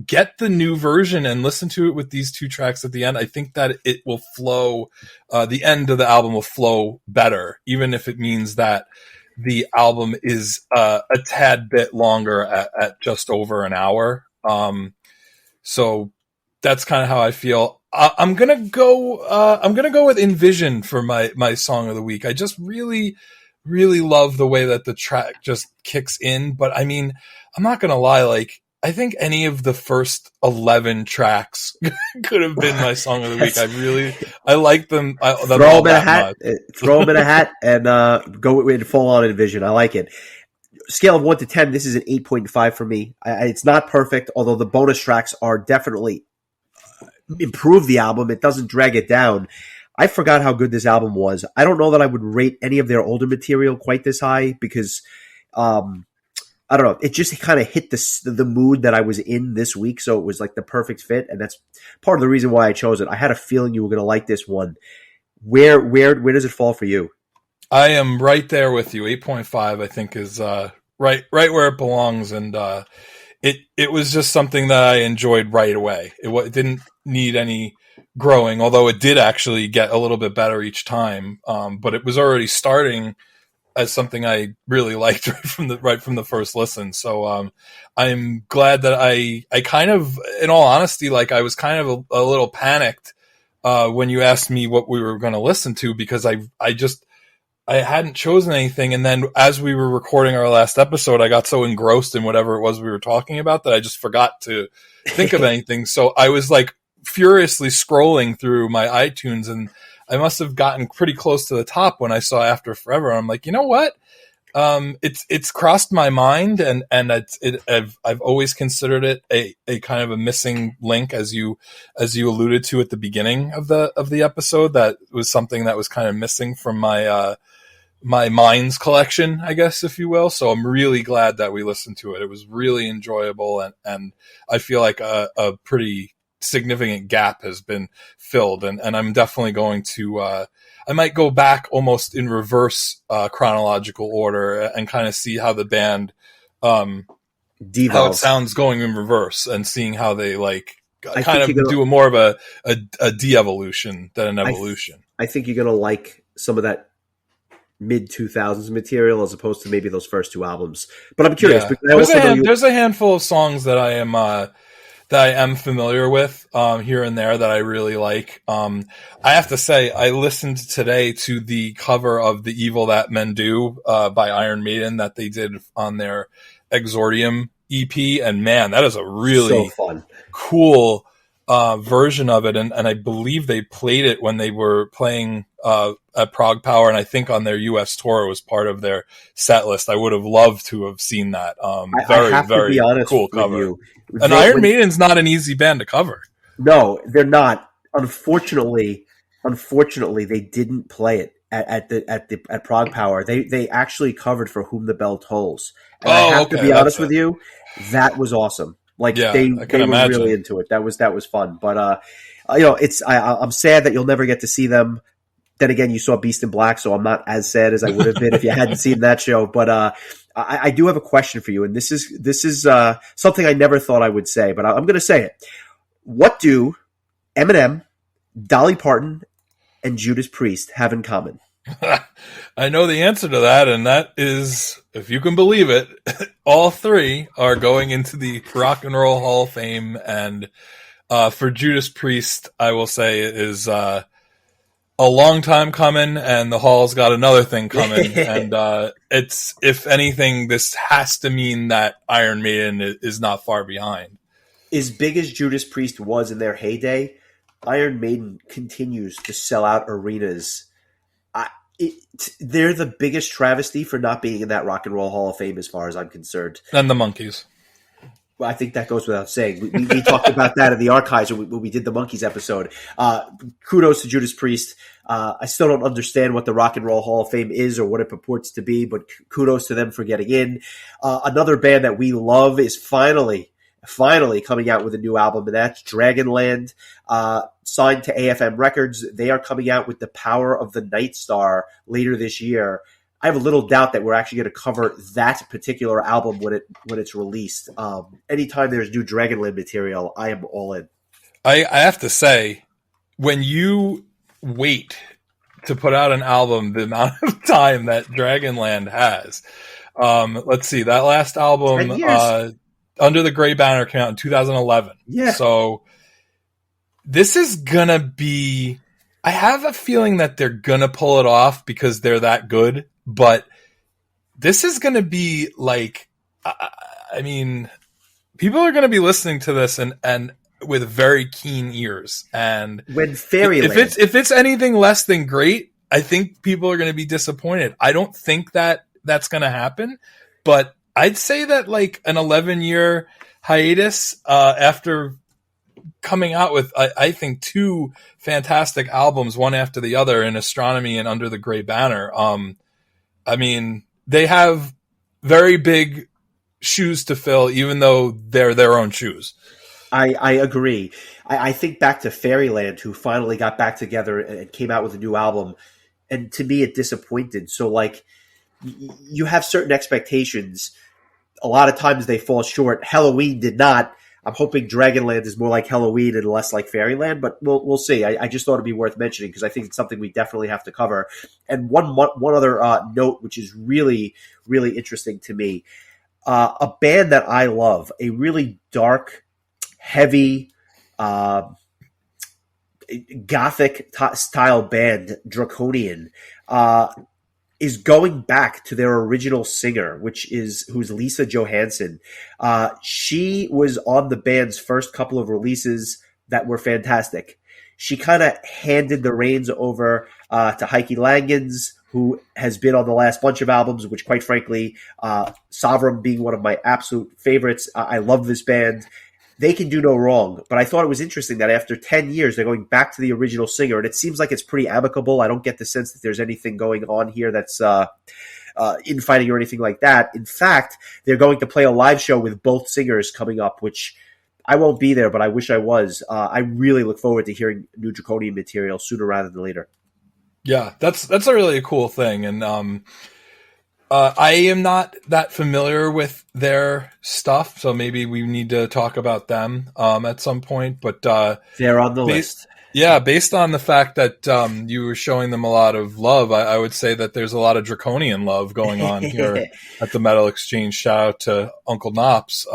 get the new version and listen to it with these 2 tracks at the end. I think that it will flow, the end of the album will flow better, even if it means that the album is a tad bit longer at just over an hour. So that's kind of how I feel. I'm gonna go with Envision for my song of the week. I just really, really love the way that the track just kicks in. But I mean, I'm not gonna lie, like, I think any of the first 11 tracks could have been my song of the week. I like them. Throw them in a hat. Throw them in a hat and go with full on Envision. I like it. Scale of 1 to 10, this is an 8.5 for me. It's not perfect, although the bonus tracks are definitely improve the album. It doesn't drag it down. I forgot how good this album was. I don't know that I would rate any of their older material quite this high because I don't know. It just kind of hit the mood that I was in this week, so it was like the perfect fit, and that's part of the reason why I chose it. I had a feeling you were going to like this one. Where does it fall for you? I am right there with you. 8.5, I think, is right where it belongs, and it was just something that I enjoyed right away. It didn't need any growing, although it did actually get a little bit better each time. But it was already starting as something I really liked right from the first listen. So I'm glad that I kind of, in all honesty, like I was kind of a little panicked when you asked me what we were going to listen to, because I hadn't chosen anything. And then as we were recording our last episode, I got so engrossed in whatever it was we were talking about that I just forgot to think of anything. So I was like furiously scrolling through my iTunes, and I must have gotten pretty close to the top when I saw After Forever. I'm like, you know what? It's crossed my mind, and I've always considered it a kind of a missing link, as you alluded to at the beginning of the episode. That was something that was kind of missing from my Minds collection, I guess, if you will. So I'm really glad that we listened to it. It was really enjoyable, and I feel like a pretty significant gap has been filled, and I'm definitely going to I might go back almost in reverse chronological order and kind of see how the band how it sounds going in reverse, and seeing how they like kind of do a more of a de-evolution than an evolution. I think you're gonna like some of that mid 2000s material as opposed to maybe those first two albums. But I'm curious. Yeah. There's a handful of songs that I am familiar with here and there that I really like. I have to say, I listened today to the cover of The Evil That Men Do by Iron Maiden that they did on their Exordium EP, and man, that is a really cool version of it, and I believe they played it when they were playing at Prague Power, and I think on their US tour it was part of their set list. I would have loved to have seen that. Very cool cover. And Iron Maiden's not an easy band to cover. No, they're not. Unfortunately, they didn't play it at Prague Power. They actually covered For Whom the Bell Tolls. And I have to be honest with you, that was awesome. Like they were really into it. That was fun. But I'm sad that you'll never get to see them. Then again, you saw Beast in Black, so I'm not as sad as I would have been if you hadn't seen that show. But I do have a question for you, and this is something I never thought I would say, but I'm going to say it. What do Eminem, Dolly Parton, and Judas Priest have in common? I know the answer to that, and that is, if you can believe it, all three are going into the Rock and Roll Hall of Fame. And for Judas Priest, I will say it is a long time coming, and the Hall's got another thing coming. And it's, if anything, this has to mean that Iron Maiden is not far behind. As big as Judas Priest was in their heyday, Iron Maiden continues to sell out arenas. They're the biggest travesty for not being in that Rock and Roll Hall of Fame, as far as I'm concerned. And the Monkees. Well, I think that goes without saying. We talked about that in the archives when we did the Monkees episode. Kudos to Judas Priest. I still don't understand what the Rock and Roll Hall of Fame is or what it purports to be, but kudos to them for getting in. Another band that we love is finally coming out with a new album, and that's Dragonland. Signed to AFM Records. They are coming out with The Power of the Night Star later this year. I have a little doubt that we're actually going to cover that particular album when it's released. Anytime there's new Dragonland material, I am all in. I have to say, when you wait to put out an album the amount of time that Dragonland has, let's see, that last album, Under the Grey Banner, came out in 2011. Yeah. So this is going to be, I have a feeling that they're going to pull it off because they're that good. But this is going to be like, I mean, people are going to be listening to this and with very keen ears. And when Fairyland, if it's anything less than great, I think people are going to be disappointed. I don't think that that's going to happen, but I'd say that like an 11-year hiatus after coming out with, I think, two fantastic albums, one after the other, in Astronomy and Under the Gray Banner. I mean, they have very big shoes to fill, even though they're their own shoes. I agree. I think back to Fairyland, who finally got back together and came out with a new album. And to me, it disappointed. So, like, you have certain expectations. A lot of times they fall short. Halloween did not. I'm hoping Dragonland is more like Halloween and less like Fairyland, but we'll see. I just thought it'd be worth mentioning because I think it's something we definitely have to cover. And one other note, which is really, really interesting to me, a band that I love, a really dark, heavy, gothic style band, Draconian, is going back to their original singer, who's Lisa Johansson. She was on the band's first couple of releases that were fantastic. She kind of handed the reins over to Heikki Langens, who has been on the last bunch of albums, which, quite frankly, Sovereign being one of my absolute favorites. I love this band. They can do no wrong. But I thought it was interesting that after 10 years, they're going back to the original singer. And it seems like it's pretty amicable. I don't get the sense that there's anything going on here that's infighting or anything like that. In fact, they're going to play a live show with both singers coming up, which I won't be there, but I wish I was. I really look forward to hearing new Draconian material sooner rather than later. Yeah, that's a really cool thing. And I am not that familiar with their stuff, so maybe we need to talk about them at some point. But they're on the list. Yeah, based on the fact that you were showing them a lot of love, I would say that there's a lot of Draconian love going on here at the Metal Exchange. Shout out to Uncle Knops.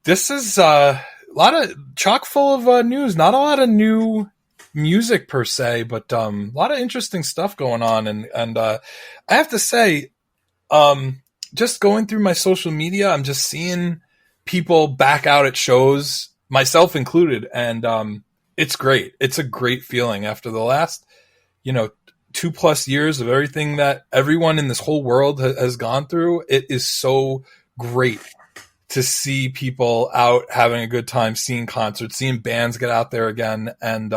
This is a lot of chock full of news. Not a lot of new music per se, but a lot of interesting stuff going on. And I have to say, just going through my social media, I'm just seeing people back out at shows, myself included, and it's great. It's a great feeling after the last, 2+ years of everything that everyone in this whole world has gone through. It is so great to see people out having a good time, seeing concerts, seeing bands get out there again. And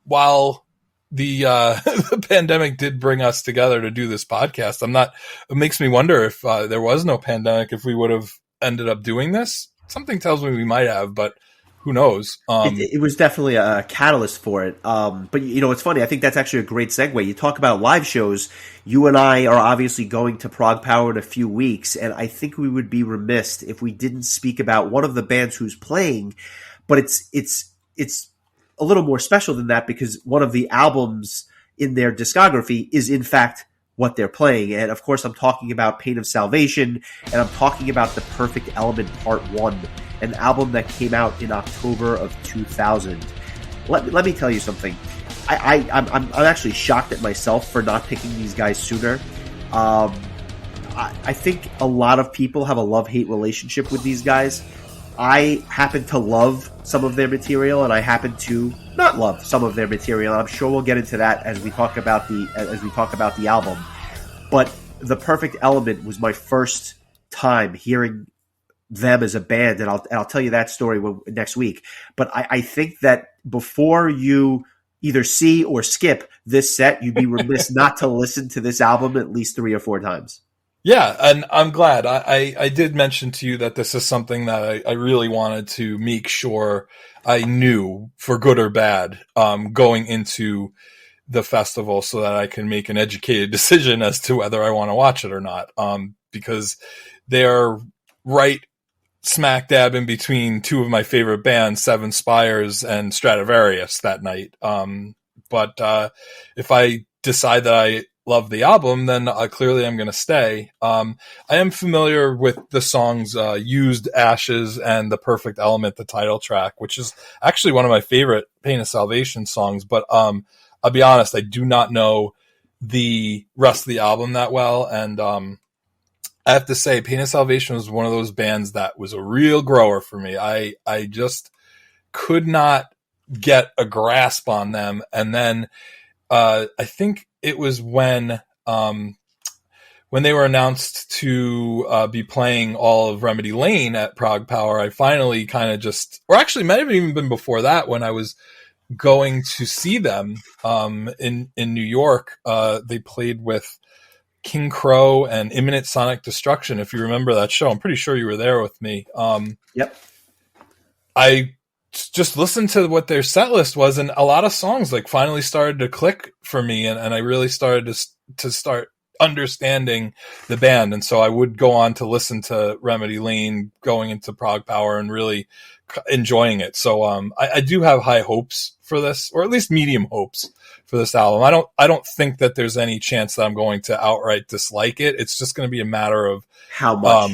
while the the pandemic did bring us together to do this podcast, it makes me wonder if there was no pandemic, if we would have ended up doing this. Something tells me we might have, but who knows? It was definitely a catalyst for it. But it's funny. I think that's actually a great segue. You talk about live shows. You and I are obviously going to Prague Power in a few weeks, and I think we would be remiss if we didn't speak about one of the bands who's playing. But it's a little more special than that because one of the albums in their discography is in fact what they're playing. And of course, I'm talking about Pain of Salvation, and I'm talking about The Perfect Element Part 1, an album that came out in October of 2000. Let me tell you something. I'm actually shocked at myself for not picking these guys sooner. I think a lot of people have a love-hate relationship with these guys. I happen to love some of their material, and I happen to not love some of their material. I'm sure we'll get into that as we talk about the album. But The Perfect Element was my first time hearing them as a band, and I'll tell you that story next week. But I think that before you either see or skip this set, you'd be remiss not to listen to this album at least 3 or 4 times. Yeah, and I'm glad. I did mention to you that this is something that I really wanted to make sure I knew, for good or bad, going into the festival so that I can make an educated decision as to whether I want to watch it or not. Because they're right smack dab in between two of my favorite bands, Seven Spires and Stratovarius, that night. But if I decide that I love the album, then clearly I'm going to stay. I am familiar with the songs Used Ashes and The Perfect Element, the title track, which is actually one of my favorite Pain of Salvation songs. But I'll be honest, I do not know the rest of the album that well. And I have to say, Pain of Salvation was one of those bands that was a real grower for me. I just could not get a grasp on them. And then I think it was when when they were announced to be playing all of Remedy Lane at Prague Power, I finally kind of or actually might have even been before that, when I was going to see them in New York. They played with King Crow and Imminent Sonic Destruction. If you remember that show, I'm pretty sure you were there with me. Yep. I just listened to what their set list was, and a lot of songs like finally started to click for me, and I really started to start understanding the band. And so I would go on to listen to Remedy Lane going into Prague Power and really enjoying it. So I do have high hopes for this, or at least medium hopes for this album. I don't think that there's any chance that I'm going to outright dislike it. It's just going to be a matter of how much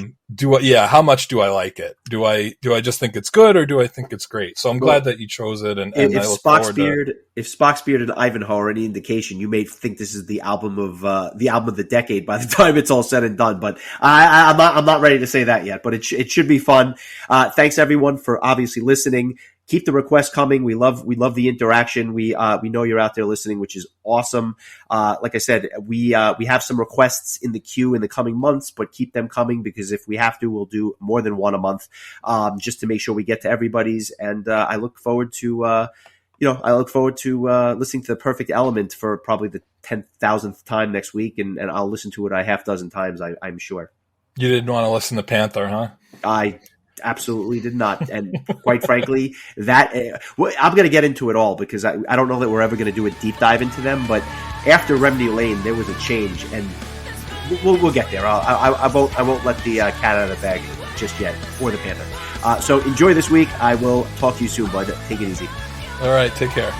how much do I like it? Do I just think it's good, or do I think it's great? So I'm glad that you chose it. And if I look forward to if Spock's Beard and Ivanhoe are any indication, you may think this is the album of the decade by the time it's all said and done. But I'm not ready to say that yet. But it should be fun. Thanks everyone for obviously listening. Keep the requests coming. We love the interaction. We know you're out there listening, which is awesome. Like I said, we have some requests in the queue in the coming months, but keep them coming, because if we have to, we'll do more than one a month, just to make sure we get to everybody's. And I look forward to listening to The Perfect Element for probably the 10,000th time next week, and I'll listen to it a half dozen times. I'm sure. You didn't want to listen to Panther, huh? I absolutely did not. And quite frankly, that I'm going to get into it all, because I don't know that we're ever going to do a deep dive into them. But after Remedy Lane, there was a change, and we'll get there. I won't let the cat out of the bag just yet, or the Panther. So enjoy this week. I will talk to you soon, bud. Take it easy. All right. Take care.